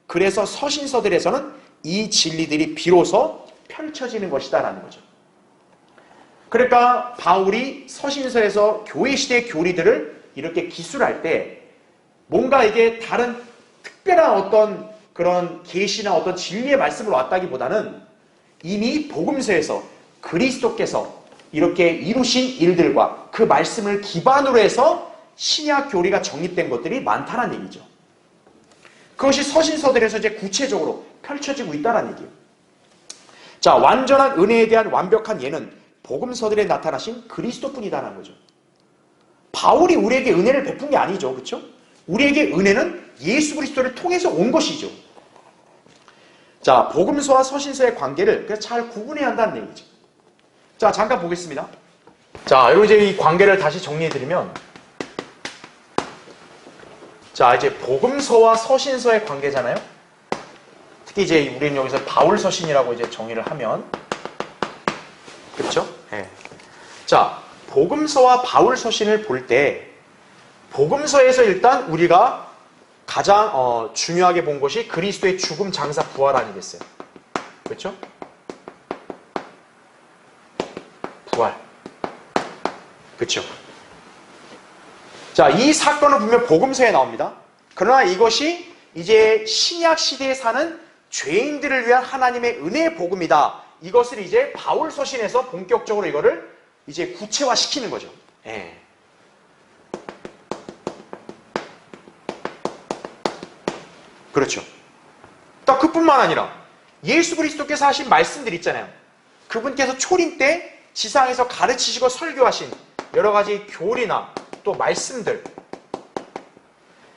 그래서 서신서들에서는 이 진리들이 비로소 펼쳐지는 것이다 라는 거죠. 그러니까 바울이 서신서에서 교회 시대의 교리들을 이렇게 기술할 때 뭔가 이게 다른 특별한 어떤 그런 계시나 어떤 진리의 말씀을 왔다기보다는 이미 복음서에서 그리스도께서 이렇게 이루신 일들과 그 말씀을 기반으로 해서 신약 교리가 정립된 것들이 많다는 얘기죠. 그것이 서신서들에서 이제 구체적으로 펼쳐지고 있다는 얘기예요. 자, 완전한 은혜에 대한 완벽한 예는 복음서들에 나타나신 그리스도뿐이다라는 거죠. 바울이 우리에게 은혜를 베푼 게 아니죠. 그렇죠? 우리에게 은혜는 예수 그리스도를 통해서 온 것이죠. 자, 복음서와 서신서의 관계를 그래서 잘 구분해야 한다는 얘기죠. 자, 잠깐 보겠습니다. 자, 여러분 이제 이 관계를 다시 정리해드리면, 자, 이제 복음서와 서신서의 관계잖아요. 특히 이제 우리는 여기서 바울 서신이라고 이제 정의를 하면, 그렇죠? 네. 자, 복음서와 바울 서신을 볼 때, 복음서에서 일단 우리가 가장 중요하게 본 것이 그리스도의 죽음, 장사, 부활 아니겠어요? 그렇죠? 부활. 그렇죠? 자, 이 사건은 분명 복음서에 나옵니다. 그러나 이것이 이제 신약 시대에 사는 죄인들을 위한 하나님의 은혜의 복음이다. 이것을 이제 바울 서신에서 본격적으로 이거를 이제 구체화시키는 거죠. 예. 그렇죠. 딱 그뿐만 아니라 예수 그리스도께서 하신 말씀들 있잖아요. 그분께서 초림 때 지상에서 가르치시고 설교하신 여러 가지 교리나 또 말씀들.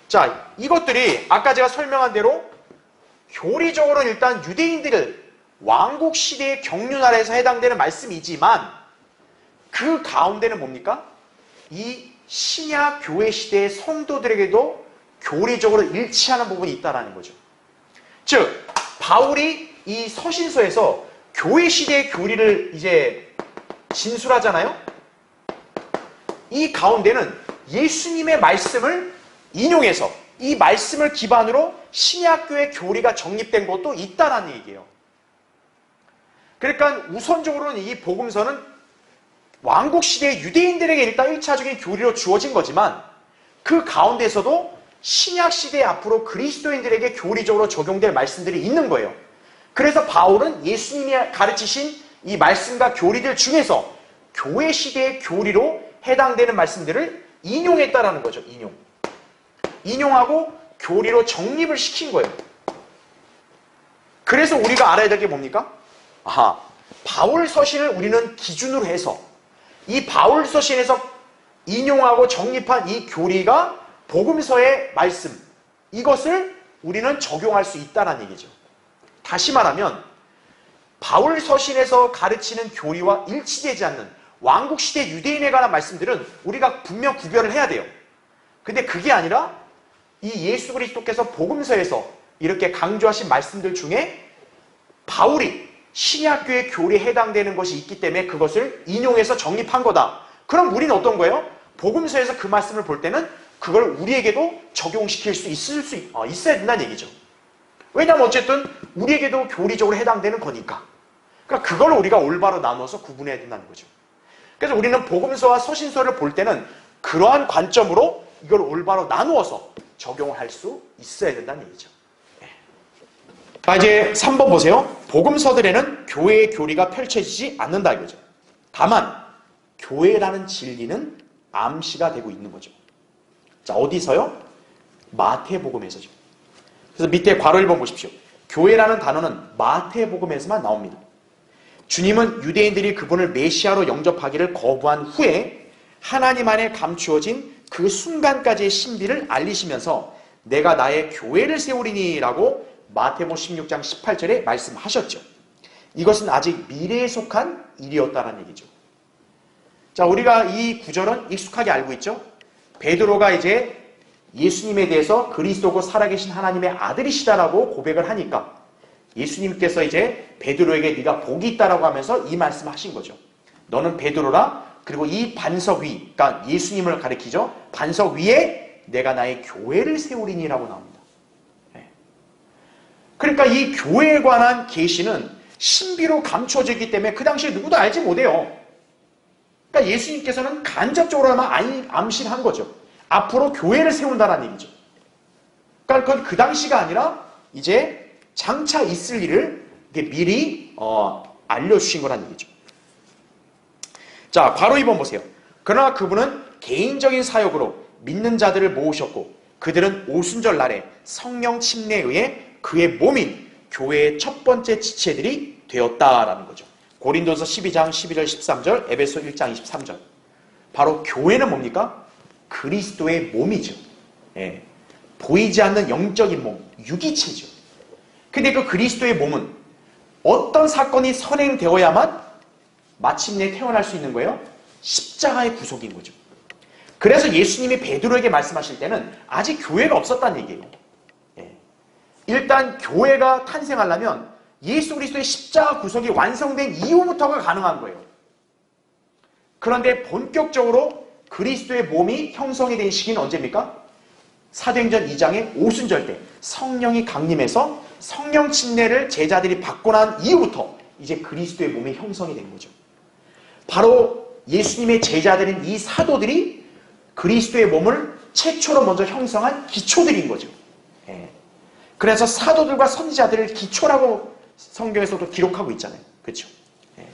자, 이것들이 아까 제가 설명한 대로 교리적으로는 일단 유대인들을 왕국 시대의 경륜 아래에서 해당되는 말씀이지만 그 가운데는 뭡니까? 이 신약 교회 시대의 성도들에게도 교리적으로 일치하는 부분이 있다는 거죠. 즉, 바울이 이 서신서에서 교회 시대의 교리를 이제 진술하잖아요. 이 가운데는 예수님의 말씀을 인용해서 이 말씀을 기반으로 신약교회 교리가 정립된 것도 있다는 얘기예요. 그러니까 우선적으로는 이 복음서는 왕국시대의 유대인들에게 일단 1차적인 교리로 주어진 거지만 그 가운데서도 신약시대 앞으로 그리스도인들에게 교리적으로 적용될 말씀들이 있는 거예요. 그래서 바울은 예수님이 가르치신 이 말씀과 교리들 중에서 교회 시대의 교리로 해당되는 말씀들을 인용했다라는 거죠. 인용하고 교리로 정립을 시킨 거예요. 그래서 우리가 알아야 될 게 뭡니까? 아하, 바울 서신을 우리는 기준으로 해서 이 바울 서신에서 인용하고 정립한 이 교리가 복음서의 말씀, 이것을 우리는 적용할 수 있다는 얘기죠. 다시 말하면 바울 서신에서 가르치는 교리와 일치되지 않는 왕국시대 유대인에 관한 말씀들은 우리가 분명 구별을 해야 돼요. 근데 그게 아니라 이 예수 그리스도께서 복음서에서 이렇게 강조하신 말씀들 중에 바울이 신약교의 교리에 해당되는 것이 있기 때문에 그것을 인용해서 정립한 거다. 그럼 우리는 어떤 거예요? 복음서에서 그 말씀을 볼 때는 그걸 우리에게도 적용시킬 수 있어야 된다는 얘기죠. 왜냐하면 어쨌든 우리에게도 교리적으로 해당되는 거니까. 그러니까 그걸 우리가 올바로 나눠서 구분해야 된다는 거죠. 그래서 우리는 복음서와 서신서를 볼 때는 그러한 관점으로 이걸 올바로 나누어서 적용을 할 수 있어야 된다는 얘기죠. 자, 이제 3번 보세요. 복음서들에는 교회의 교리가 펼쳐지지 않는다 이거죠. 다만 교회라는 진리는 암시가 되고 있는 거죠. 자, 어디서요? 마태복음에서죠. 그래서 밑에 괄호 1번 보십시오. 교회라는 단어는 마태복음에서만 나옵니다. 주님은 유대인들이 그분을 메시아로 영접하기를 거부한 후에 하나님 안에 감추어진 그 순간까지의 신비를 알리시면서 내가 나의 교회를 세우리니 라고 마태복음 16장 18절에 말씀하셨죠. 이것은 아직 미래에 속한 일이었다는 얘기죠. 자, 우리가 이 구절은 익숙하게 알고 있죠. 베드로가 이제 예수님에 대해서 그리스도고 살아계신 하나님의 아들이시다라고 고백을 하니까 예수님께서 이제 베드로에게 네가 복이 있다라고 하면서 이 말씀을 하신 거죠. 너는 베드로라. 그리고 이 반석 위, 그러니까 예수님을 가리키죠. 반석 위에 내가 나의 교회를 세우리니라고 나옵니다. 그러니까 이 교회에 관한 계시는 신비로 감춰지기 때문에 그 당시에 누구도 알지 못해요. 그러니까 예수님께서는 간접적으로 아마 암시한 거죠. 앞으로 교회를 세운다는 얘기죠. 그러니까 그건 그 당시가 아니라 이제 장차 있을 일을 미리 알려주신 거란 얘기죠. 자, 괄호 2번 보세요. 그러나 그분은 개인적인 사역으로 믿는 자들을 모으셨고 그들은 오순절 날에 성령 침례에 의해 그의 몸인 교회의 첫 번째 지체들이 되었다라는 거죠. 고린도서 12장 12절 13절, 에베소 1장 23절. 바로 교회는 뭡니까? 그리스도의 몸이죠. 예. 보이지 않는 영적인 몸, 유기체죠. 근데 그 그리스도의 몸은 어떤 사건이 선행되어야만 마침내 태어날 수 있는 거예요? 십자가의 구속인 거죠. 그래서 예수님이 베드로에게 말씀하실 때는 아직 교회가 없었다는 얘기예요. 예. 일단 교회가 탄생하려면 예수 그리스도의 십자가 구속이 완성된 이후부터가 가능한 거예요. 그런데 본격적으로 그리스도의 몸이 형성이 된 시기는 언제입니까? 사도행전 2장의 오순절 때 성령이 강림해서 성령 침례를 제자들이 받고 난 이후부터 이제 그리스도의 몸이 형성이 된 거죠. 바로 예수님의 제자들인 이 사도들이 그리스도의 몸을 최초로 먼저 형성한 기초들인 거죠. 예. 그래서 사도들과 선지자들을 기초라고 성경에서도 기록하고 있잖아요. 그렇죠? 예.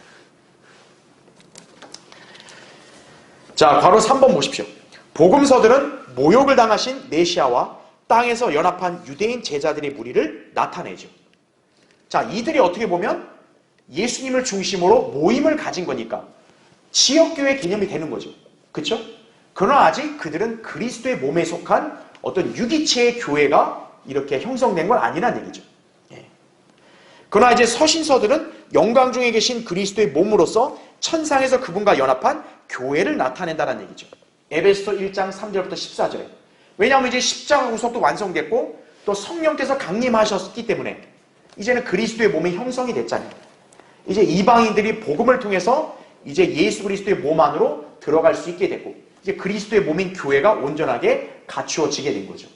자, 괄호 3번 보십시오. 복음서들은 모욕을 당하신 메시아와 땅에서 연합한 유대인 제자들의 무리를 나타내죠. 자, 이들이 어떻게 보면 예수님을 중심으로 모임을 가진 거니까 지역교회 개념이 되는 거죠. 그렇죠? 그러나 아직 그들은 그리스도의 몸에 속한 어떤 유기체의 교회가 이렇게 형성된 건 아니란 얘기죠. 예. 그러나 이제 서신서들은 영광 중에 계신 그리스도의 몸으로서 천상에서 그분과 연합한 교회를 나타낸다는 얘기죠. 에베소 1장 3절부터 14절에. 왜냐하면 이제 십자가 구속도 완성됐고 또 성령께서 강림하셨기 때문에 이제는 그리스도의 몸이 형성이 됐잖아요. 이제 이방인들이 복음을 통해서 이제 예수 그리스도의 몸 안으로 들어갈 수 있게 됐고 이제 그리스도의 몸인 교회가 온전하게 갖추어지게 된 거죠.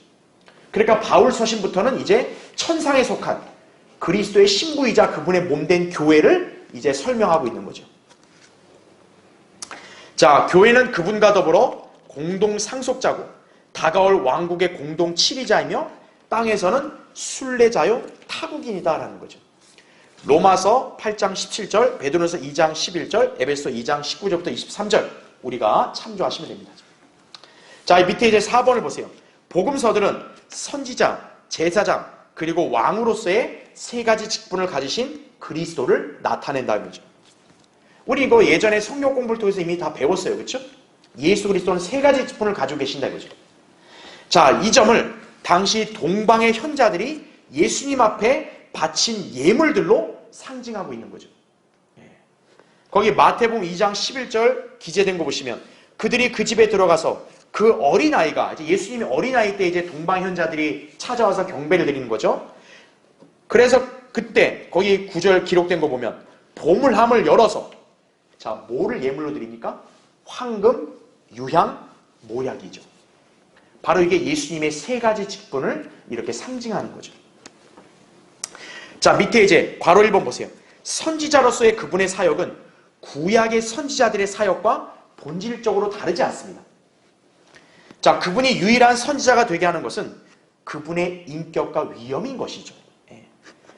그러니까 바울 서신부터는 이제 천상에 속한 그리스도의 신부이자 그분의 몸된 교회를 이제 설명하고 있는 거죠. 자, 교회는 그분과 더불어 공동 상속자고 다가올 왕국의 공동 치리자이며 땅에서는 순례자요 타국인이다라는 거죠. 로마서 8장 17절, 베드로서 2장 11절, 에베소 2장 19절부터 23절 우리가 참조하시면 됩니다. 자, 밑에 이제 4번을 보세요. 복음서들은 선지자, 제사장, 그리고 왕으로서의 세 가지 직분을 가지신 그리스도를 나타낸다는 거죠. 우리 이거 예전에 성경 공부를 통해서 이미 다 배웠어요. 그렇죠? 예수 그리스도는 세 가지 직분을 가지고 계신다 이거죠. 자, 이 점을 당시 동방의 현자들이 예수님 앞에 바친 예물들로 상징하고 있는 거죠. 거기 마태복음 2장 11절 기재된 거 보시면 그들이 그 집에 들어가서 그 어린아이가 이제 예수님이 어린아이 때 이제 동방 현자들이 찾아와서 경배를 드리는 거죠. 그래서 그때 거기 9절 기록된 거 보면 보물함을 열어서 자, 뭐를 예물로 드립니까? 황금, 유향, 모약이죠. 바로 이게 예수님의 세 가지 직분을 이렇게 상징하는 거죠. 자, 밑에 이제 괄호 1번 보세요. 선지자로서의 그분의 사역은 구약의 선지자들의 사역과 본질적으로 다르지 않습니다. 자, 그분이 유일한 선지자가 되게 하는 것은 그분의 인격과 위엄인 것이죠.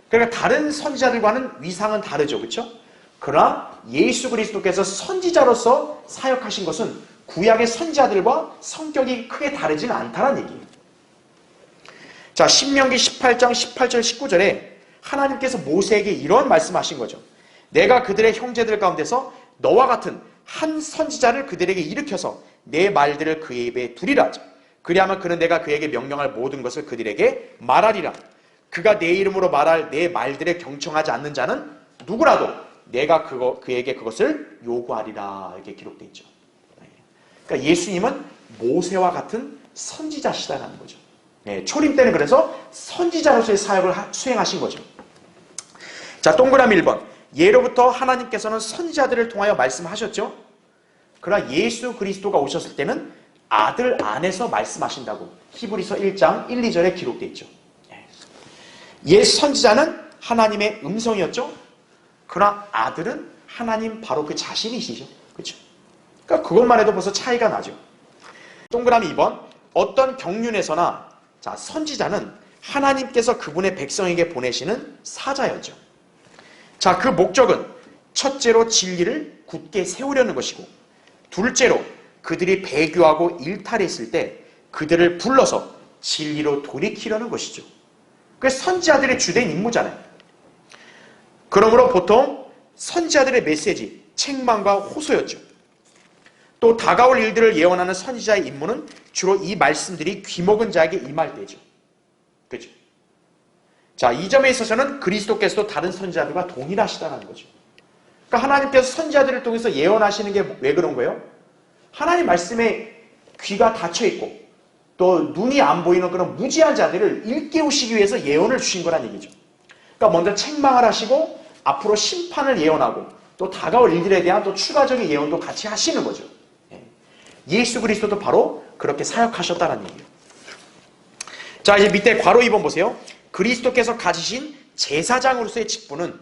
그러니까 다른 선지자들과는 위상은 다르죠. 그렇죠? 그러나 예수 그리스도께서 선지자로서 사역하신 것은 구약의 선지자들과 성격이 크게 다르지는 않다는 얘기예요. 자, 신명기 18장 18절 19절에 하나님께서 모세에게 이런 말씀하신 거죠. 내가 그들의 형제들 가운데서 너와 같은 한 선지자를 그들에게 일으켜서 내 말들을 그의 입에 두리라. 그리하면 그는 내가 그에게 명령할 모든 것을 그들에게 말하리라. 그가 내 이름으로 말할 내 말들에 경청하지 않는 자는 누구라도 내가 그에게 그것을 요구하리라. 이렇게 기록되어 있죠. 그러니까 예수님은 모세와 같은 선지자시다라는 거죠. 초림 때는 그래서 선지자로서의 사역을 수행하신 거죠. 자, 동그라미 1번. 예로부터 하나님께서는 선지자들을 통하여 말씀하셨죠. 그러나 예수 그리스도가 오셨을 때는 아들 안에서 말씀하신다고 히브리서 1장 1, 2절에 기록되어 있죠. 옛 선지자는 하나님의 음성이었죠. 그러나 아들은 하나님 바로 그 자신이시죠. 그렇죠? 그러니까 그것만 해도 벌써 차이가 나죠. 동그라미 2번. 어떤 경륜에서나 자, 선지자는 하나님께서 그분의 백성에게 보내시는 사자였죠. 자, 그 목적은 첫째로 진리를 굳게 세우려는 것이고, 둘째로 그들이 배교하고 일탈했을 때 그들을 불러서 진리로 돌이키려는 것이죠. 그게 선지자들의 주된 임무잖아요. 그러므로 보통 선지자들의 메시지, 책망과 호소였죠. 또 다가올 일들을 예언하는 선지자의 임무는 주로 이 말씀들이 귀먹은 자에게 임할 때죠. 그렇죠? 자, 이 점에 있어서는 그리스도께서도 다른 선지자들과 동일하시다는 거죠. 그러니까 하나님께서 선지자들을 통해서 예언하시는 게 왜 그런 거예요? 하나님 말씀에 귀가 닫혀 있고 또 눈이 안 보이는 그런 무지한 자들을 일깨우시기 위해서 예언을 주신 거란 얘기죠. 그러니까 먼저 책망을 하시고 앞으로 심판을 예언하고 또 다가올 일들에 대한 또 추가적인 예언도 같이 하시는 거죠. 예수 그리스도도 바로 그렇게 사역하셨다는 얘기예요. 자, 이제 밑에 괄호 2번 보세요. 그리스도께서 가지신 제사장으로서의 직분은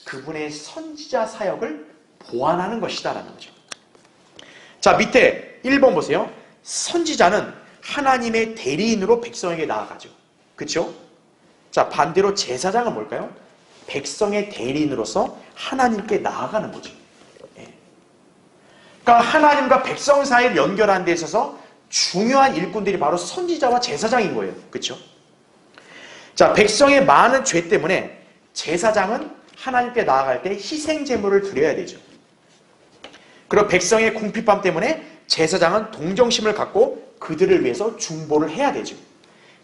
그분의 선지자 사역을 보완하는 것이다라는 거죠. 자, 밑에 1번 보세요. 선지자는 하나님의 대리인으로 백성에게 나아가죠. 그렇죠? 자, 반대로 제사장은 뭘까요? 백성의 대리인으로서 하나님께 나아가는 거죠. 그러니까 하나님과 백성 사이를 연결하는 데 있어서 중요한 일꾼들이 바로 선지자와 제사장인 거예요. 그렇죠? 자, 백성의 많은 죄 때문에 제사장은 하나님께 나아갈 때 희생 제물을 드려야 되죠. 그리고 백성의 궁핍함 때문에 제사장은 동정심을 갖고 그들을 위해서 중보를 해야 되죠.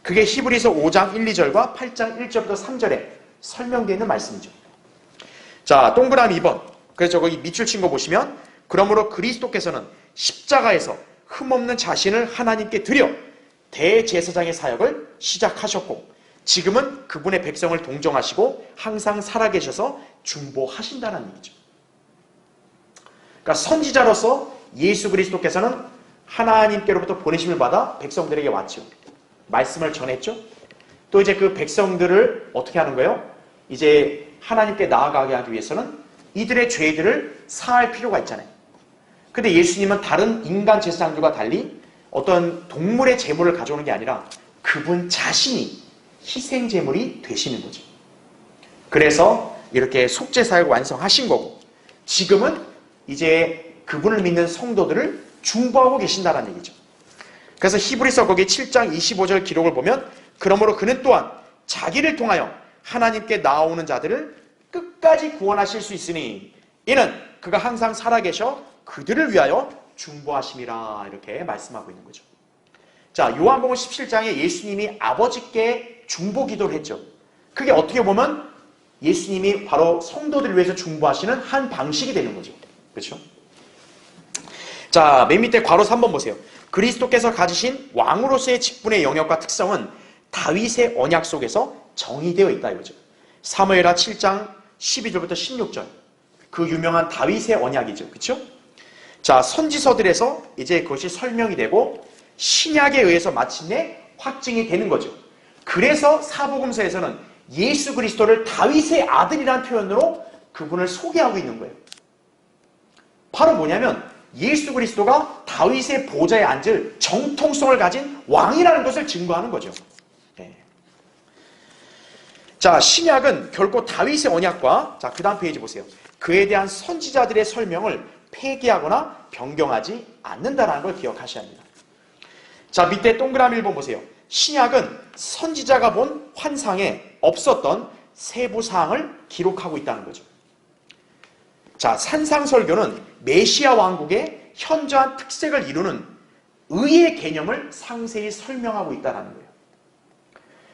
그게 히브리서 5장 1, 2절과 8장 1절부터 3절에 설명되어 있는 말씀이죠. 자, 동그라미 2번. 그래서 거기 밑줄 친 거 보시면 그러므로 그리스도께서는 십자가에서 흠없는 자신을 하나님께 드려 대제사장의 사역을 시작하셨고 지금은 그분의 백성을 동정하시고 항상 살아계셔서 중보하신다는 얘기죠. 그러니까 선지자로서 예수 그리스도께서는 하나님께로부터 보내심을 받아 백성들에게 왔죠. 말씀을 전했죠. 또 이제 그 백성들을 어떻게 하는 거예요? 이제 하나님께 나아가게 하기 위해서는 이들의 죄들을 사할 필요가 있잖아요. 근데 예수님은 다른 인간 제사장들과 달리 어떤 동물의 제물을 가져오는 게 아니라 그분 자신이 희생 제물이 되시는 거죠. 그래서 이렇게 속죄 사역을 완성하신 거고 지금은 이제 그분을 믿는 성도들을 중보하고 계신다는 얘기죠. 그래서 히브리서 거기 7장 25절 기록을 보면 그러므로 그는 또한 자기를 통하여 하나님께 나아오는 자들을 끝까지 구원하실 수 있으니 이는 그가 항상 살아계셔 그들을 위하여 중보하심이라 이렇게 말씀하고 있는 거죠. 자, 요한복음 17장에 예수님이 아버지께 중보 기도를 했죠. 그게 어떻게 보면 예수님이 바로 성도들을 위해서 중보하시는 한 방식이 되는 거죠. 그렇죠? 자, 맨 밑에 괄호 3번 보세요. 그리스도께서 가지신 왕으로서의 직분의 영역과 특성은 다윗의 언약 속에서 정의되어 있다 이거죠. 사무엘하 7장 12절부터 16절. 그 유명한 다윗의 언약이죠. 그렇죠? 자, 선지서들에서 이제 그것이 설명이 되고 신약에 의해서 마침내 확증이 되는 거죠. 그래서 사복음서에서는 예수 그리스도를 다윗의 아들이라는 표현으로 그분을 소개하고 있는 거예요. 바로 뭐냐면 예수 그리스도가 다윗의 보좌에 앉을 정통성을 가진 왕이라는 것을 증거하는 거죠. 네. 자, 신약은 결코 다윗의 언약과 자, 그 다음 페이지 보세요. 그에 대한 선지자들의 설명을 폐기하거나 변경하지 않는다는 걸 기억하셔야 합니다. 자, 밑에 동그라미 1번 보세요. 신약은 선지자가 본 환상에 없었던 세부 사항을 기록하고 있다는 거죠. 자, 산상설교는 메시아 왕국의 현저한 특색을 이루는 의의 개념을 상세히 설명하고 있다는 거예요.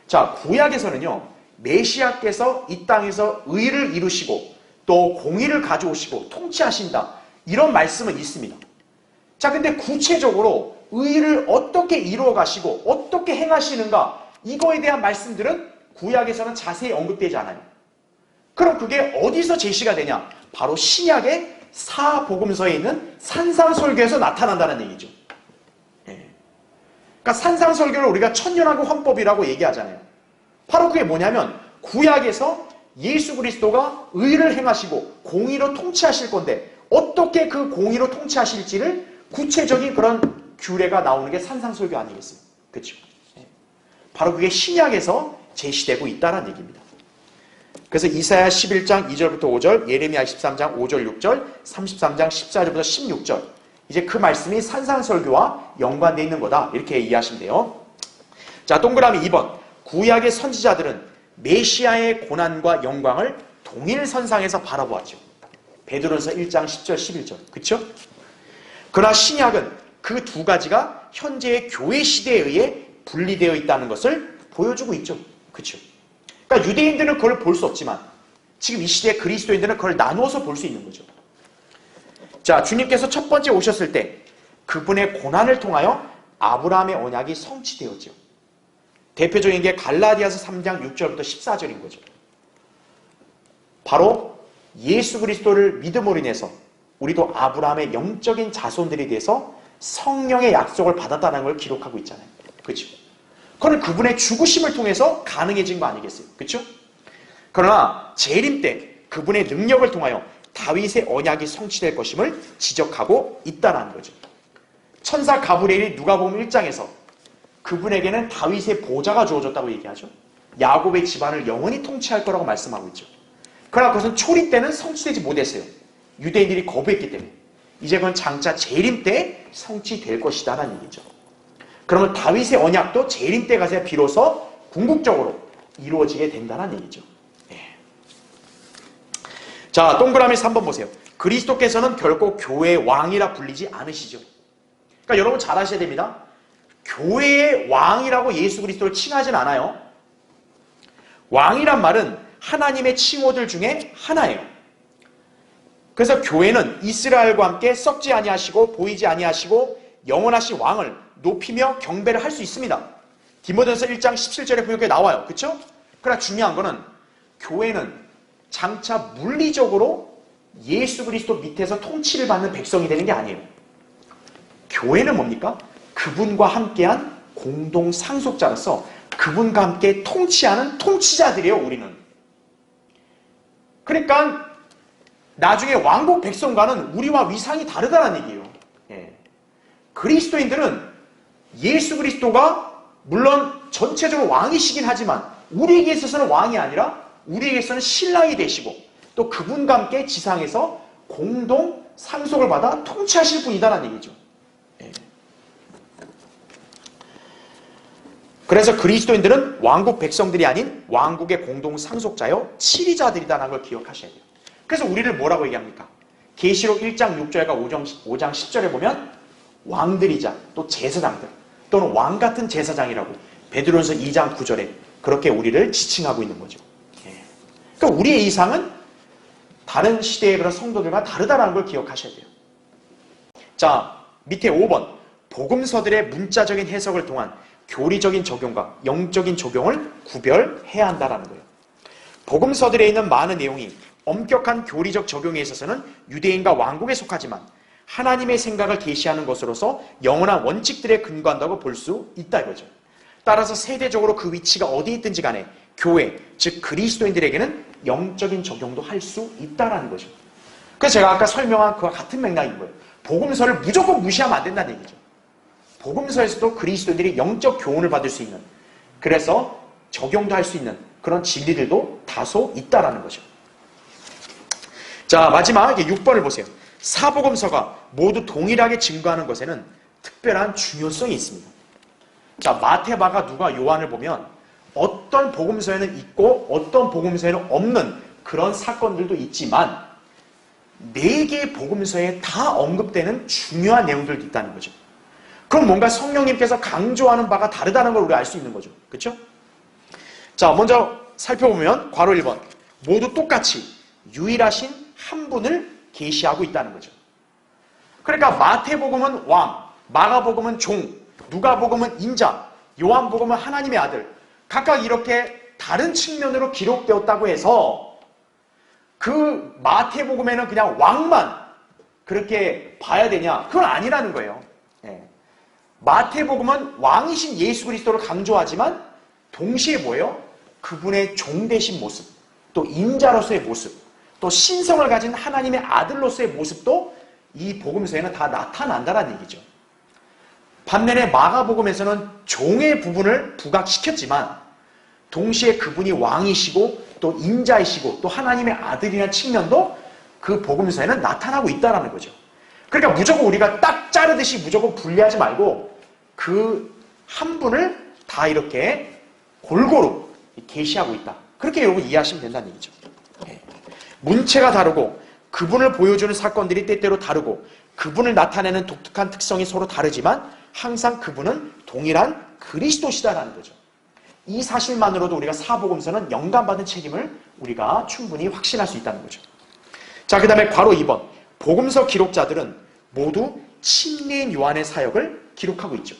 자, 구약에서는요, 메시아께서 이 땅에서 의를 이루시고 또 공의를 가져오시고 통치하신다, 이런 말씀은 있습니다. 자, 근데 구체적으로 의를 어떻게 이루어 가시고 어떻게 행하시는가, 이거에 대한 말씀들은 구약에서는 자세히 언급되지 않아요. 그럼 그게 어디서 제시가 되냐? 바로 신약의 사복음서에 있는 산상설교에서 나타난다는 얘기죠. 그러니까 산상설교를 우리가 천년왕국 헌법이라고 얘기하잖아요. 바로 그게 뭐냐면 구약에서 예수 그리스도가 의를 행하시고 공의로 통치하실 건데 어떻게 그 공의로 통치하실지를 구체적인 그런 규례가 나오는 게 산상설교 아니겠어요? 그렇죠? 바로 그게 신약에서 제시되고 있다는 얘기입니다. 그래서 이사야 11장 2절부터 5절, 예레미야 13장 5절 6절, 33장 14절부터 16절, 이제 그 말씀이 산상설교와 연관되어 있는 거다, 이렇게 이해하시면 돼요. 자, 동그라미 2번. 구약의 선지자들은 메시아의 고난과 영광을 동일선상에서 바라보았죠. 베드로전서 1장 10절 11절. 그렇죠? 그러나 신약은 그 두 가지가 현재의 교회 시대에 의해 분리되어 있다는 것을 보여주고 있죠. 그렇죠? 그러니까 유대인들은 그걸 볼 수 없지만 지금 이 시대의 그리스도인들은 그걸 나누어서 볼 수 있는 거죠. 자, 주님께서 첫 번째 오셨을 때 그분의 고난을 통하여 아브라함의 언약이 성취되었죠. 대표적인 게 갈라디아서 3장 6절부터 14절인 거죠. 바로 예수 그리스도를 믿음으로 인해서 우리도 아브라함의 영적인 자손들이 돼서 성령의 약속을 받았다는 걸 기록하고 있잖아요. 그렇죠? 그건 그분의 죽으심을 통해서 가능해진 거 아니겠어요? 그렇죠? 그러나 재림 때 그분의 능력을 통하여 다윗의 언약이 성취될 것임을 지적하고 있다는 거죠. 천사 가브리엘이 누가복음 1장에서 그분에게는 다윗의 보좌가 주어졌다고 얘기하죠. 야곱의 집안을 영원히 통치할 거라고 말씀하고 있죠. 그러나 그것은 초리 때는 성취되지 못했어요. 유대인들이 거부했기 때문에. 이제 그건 장차 재림 때 성취될 것이다 라는 얘기죠. 그러면 다윗의 언약도 재림 때 가서야 비로소 궁극적으로 이루어지게 된다는 얘기죠. 자, 동그라미 3번 보세요. 그리스도께서는 결코 교회의 왕이라 불리지 않으시죠. 그러니까 여러분 잘 아셔야 됩니다. 교회의 왕이라고 예수 그리스도를 칭하진 않아요. 왕이란 말은 하나님의 칭호들 중에 하나예요. 그래서 교회는 이스라엘과 함께 썩지 아니하시고 보이지 아니하시고 영원하신 왕을 높이며 경배를 할 수 있습니다. 디모데전서 1장 17절에 보면 그게 나와요. 그렇죠? 그러나 중요한 거는 교회는 장차 물리적으로 예수 그리스도 밑에서 통치를 받는 백성이 되는 게 아니에요. 교회는 뭡니까? 그분과 함께한 공동 상속자로서 그분과 함께 통치하는 통치자들이에요, 우리는. 그러니까 나중에 왕국 백성과는 우리와 위상이 다르다는 얘기예요. 그리스도인들은 예수 그리스도가 물론 전체적으로 왕이시긴 하지만 우리에게 있어서는 왕이 아니라 우리에게서는 신랑이 되시고 또 그분과 함께 지상에서 공동 상속을 받아 통치하실 분이다라는 얘기죠. 그래서 그리스도인들은 왕국 백성들이 아닌 왕국의 공동 상속자요 치리자들이다라는 걸 기억하셔야 돼요. 그래서 우리를 뭐라고 얘기합니까? 계시록 1장 6절과 5장 10절에 보면 왕들이자 또 제사장들 또는 왕 같은 제사장이라고 베드로전서 2장 9절에 그렇게 우리를 지칭하고 있는 거죠. 그러니까 우리의 이상은 다른 시대의 그런 성도들과 다르다는 걸 기억하셔야 돼요. 자, 밑에 5번. 복음서들의 문자적인 해석을 통한 교리적인 적용과 영적인 적용을 구별해야 한다는 거예요. 복음서들에 있는 많은 내용이 엄격한 교리적 적용에 있어서는 유대인과 왕국에 속하지만 하나님의 생각을 계시하는 것으로서 영원한 원칙들에 근거한다고 볼 수 있다 이거죠. 따라서 세대적으로 그 위치가 어디 있든지 간에 교회, 즉 그리스도인들에게는 영적인 적용도 할 수 있다는 거죠. 그래서 제가 아까 설명한 그와 같은 맥락인 거예요. 복음서를 무조건 무시하면 안 된다는 얘기죠. 복음서에서도 그리스도인들이 영적 교훈을 받을 수 있는, 그래서 적용도 할 수 있는 그런 진리들도 다소 있다라는 거죠. 자, 마지막 6번을 보세요. 사복음서가 모두 동일하게 증거하는 것에는 특별한 중요성이 있습니다. 자, 마태, 마가, 누가, 요한을 보면 어떤 복음서에는 있고 어떤 복음서에는 없는 그런 사건들도 있지만 4개의 복음서에 다 언급되는 중요한 내용들도 있다는 거죠. 그럼 뭔가 성령님께서 강조하는 바가 다르다는 걸 우리가 알 수 있는 거죠. 그렇죠? 자, 먼저 살펴보면 괄호 1번 모두 똑같이 유일하신 한 분을 계시하고 있다는 거죠. 그러니까 마태복음은 왕, 마가복음은 종, 누가복음은 인자, 요한복음은 하나님의 아들, 각각 이렇게 다른 측면으로 기록되었다고 해서 그 마태복음에는 그냥 왕만 그렇게 봐야 되냐? 그건 아니라는 거예요. 예. 마태복음은 왕이신 예수 그리스도를 강조하지만 동시에 뭐예요? 그분의 종 되신 모습, 또 인자로서의 모습, 또 신성을 가진 하나님의 아들로서의 모습도 이 복음서에는 다 나타난다는 얘기죠. 반면에 마가복음에서는 종의 부분을 부각시켰지만 동시에 그분이 왕이시고 또 인자이시고 또 하나님의 아들이라는 측면도 그 복음서에는 나타나고 있다는 거죠. 그러니까 무조건 우리가 딱 자르듯이 무조건 분리하지 말고 그 한 분을 다 이렇게 골고루 계시하고 있다. 그렇게 여러분 이해하시면 된다는 얘기죠. 문체가 다르고 그분을 보여주는 사건들이 때때로 다르고 그분을 나타내는 독특한 특성이 서로 다르지만 항상 그분은 동일한 그리스도시다라는 거죠. 이 사실만으로도 우리가 사복음서는 영감받은 책임을 우리가 충분히 확신할 수 있다는 거죠. 자, 그 다음에 괄호 2번 복음서 기록자들은 모두 침례인 요한의 사역을 기록하고 있죠.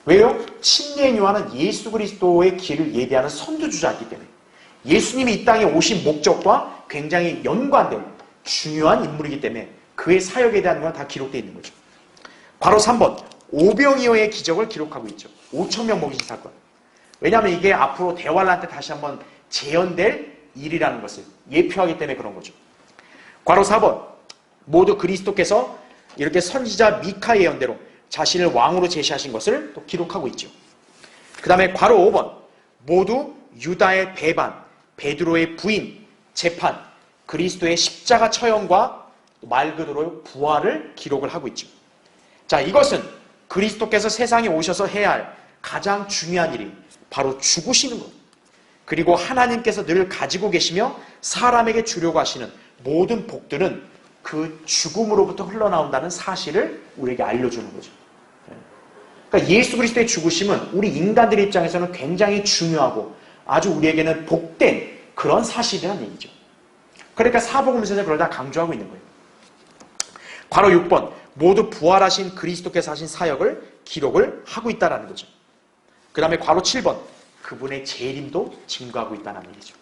왜요? 침례인 요한은 예수 그리스도의 길을 예비하는 선두주자이기 때문에 예수님이 이 땅에 오신 목적과 굉장히 연관된 중요한 인물이기 때문에 그의 사역에 대한 건 다 기록되어 있는 거죠. 괄호 3번 오병이어의 기적을 기록하고 있죠. 5,000명 먹이신 사건. 왜냐하면 이게 앞으로 대환란 때 다시 한번 재현될 일이라는 것을 예표하기 때문에 그런 거죠. 괄호 4번 모두 그리스도께서 이렇게 선지자 미카의 예언대로 자신을 왕으로 제시하신 것을 또 기록하고 있죠. 그 다음에 괄호 5번 모두 유다의 배반, 베드로의 부인, 재판, 그리스도의 십자가 처형과 말 그대로 부활을 기록을 하고 있죠. 자, 이것은 그리스도께서 세상에 오셔서 해야 할 가장 중요한 일이 바로 죽으시는 것, 그리고 하나님께서 늘 가지고 계시며 사람에게 주려고 하시는 모든 복들은 그 죽음으로부터 흘러나온다는 사실을 우리에게 알려주는 거죠. 그러니까 예수 그리스도의 죽으심은 우리 인간들의 입장에서는 굉장히 중요하고 아주 우리에게는 복된 그런 사실이라는 얘기죠. 그러니까 사복음서에서 그걸 다 강조하고 있는 거예요. 괄호 6번 모두 부활하신 그리스도께서 하신 사역을 기록을 하고 있다는 거죠. 그 다음에 괄호 7번 그분의 재림도 증거하고 있다는 얘기죠.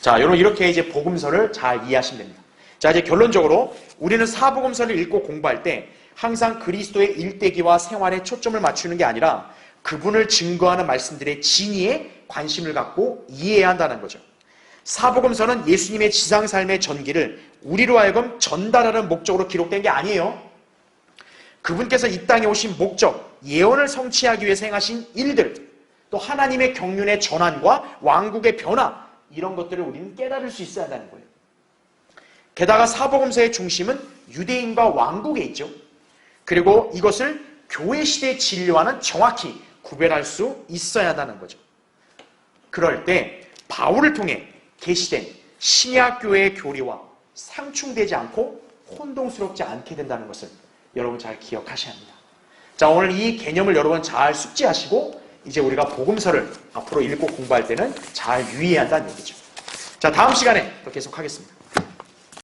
자, 여러분 이렇게 이제 복음서를 잘 이해하시면 됩니다. 자, 이제 결론적으로 우리는 사복음서를 읽고 공부할 때 항상 그리스도의 일대기와 생활에 초점을 맞추는 게 아니라 그분을 증거하는 말씀들의 진위에 관심을 갖고 이해해야 한다는 거죠. 사복음서는 예수님의 지상삶의 전기를 우리로 하여금 전달하는 목적으로 기록된 게 아니에요. 그분께서 이 땅에 오신 목적, 예언을 성취하기 위해 행하신 일들, 또 하나님의 경륜의 전환과 왕국의 변화, 이런 것들을 우리는 깨달을 수 있어야 한다는 거예요. 게다가 사복음서의 중심은 유대인과 왕국에 있죠. 그리고 이것을 교회 시대의 진리와는 정확히 구별할 수 있어야 한다는 거죠. 그럴 때 바울을 통해 계시된 신약교회의 교리와 상충되지 않고 혼동스럽지 않게 된다는 것을 여러분 잘 기억하셔야 합니다. 자, 오늘 이 개념을 여러분 잘 숙지하시고 이제 우리가 복음서를 앞으로 읽고 공부할 때는 잘 유의해야 한다는 얘기죠. 자, 다음 시간에 또 계속하겠습니다.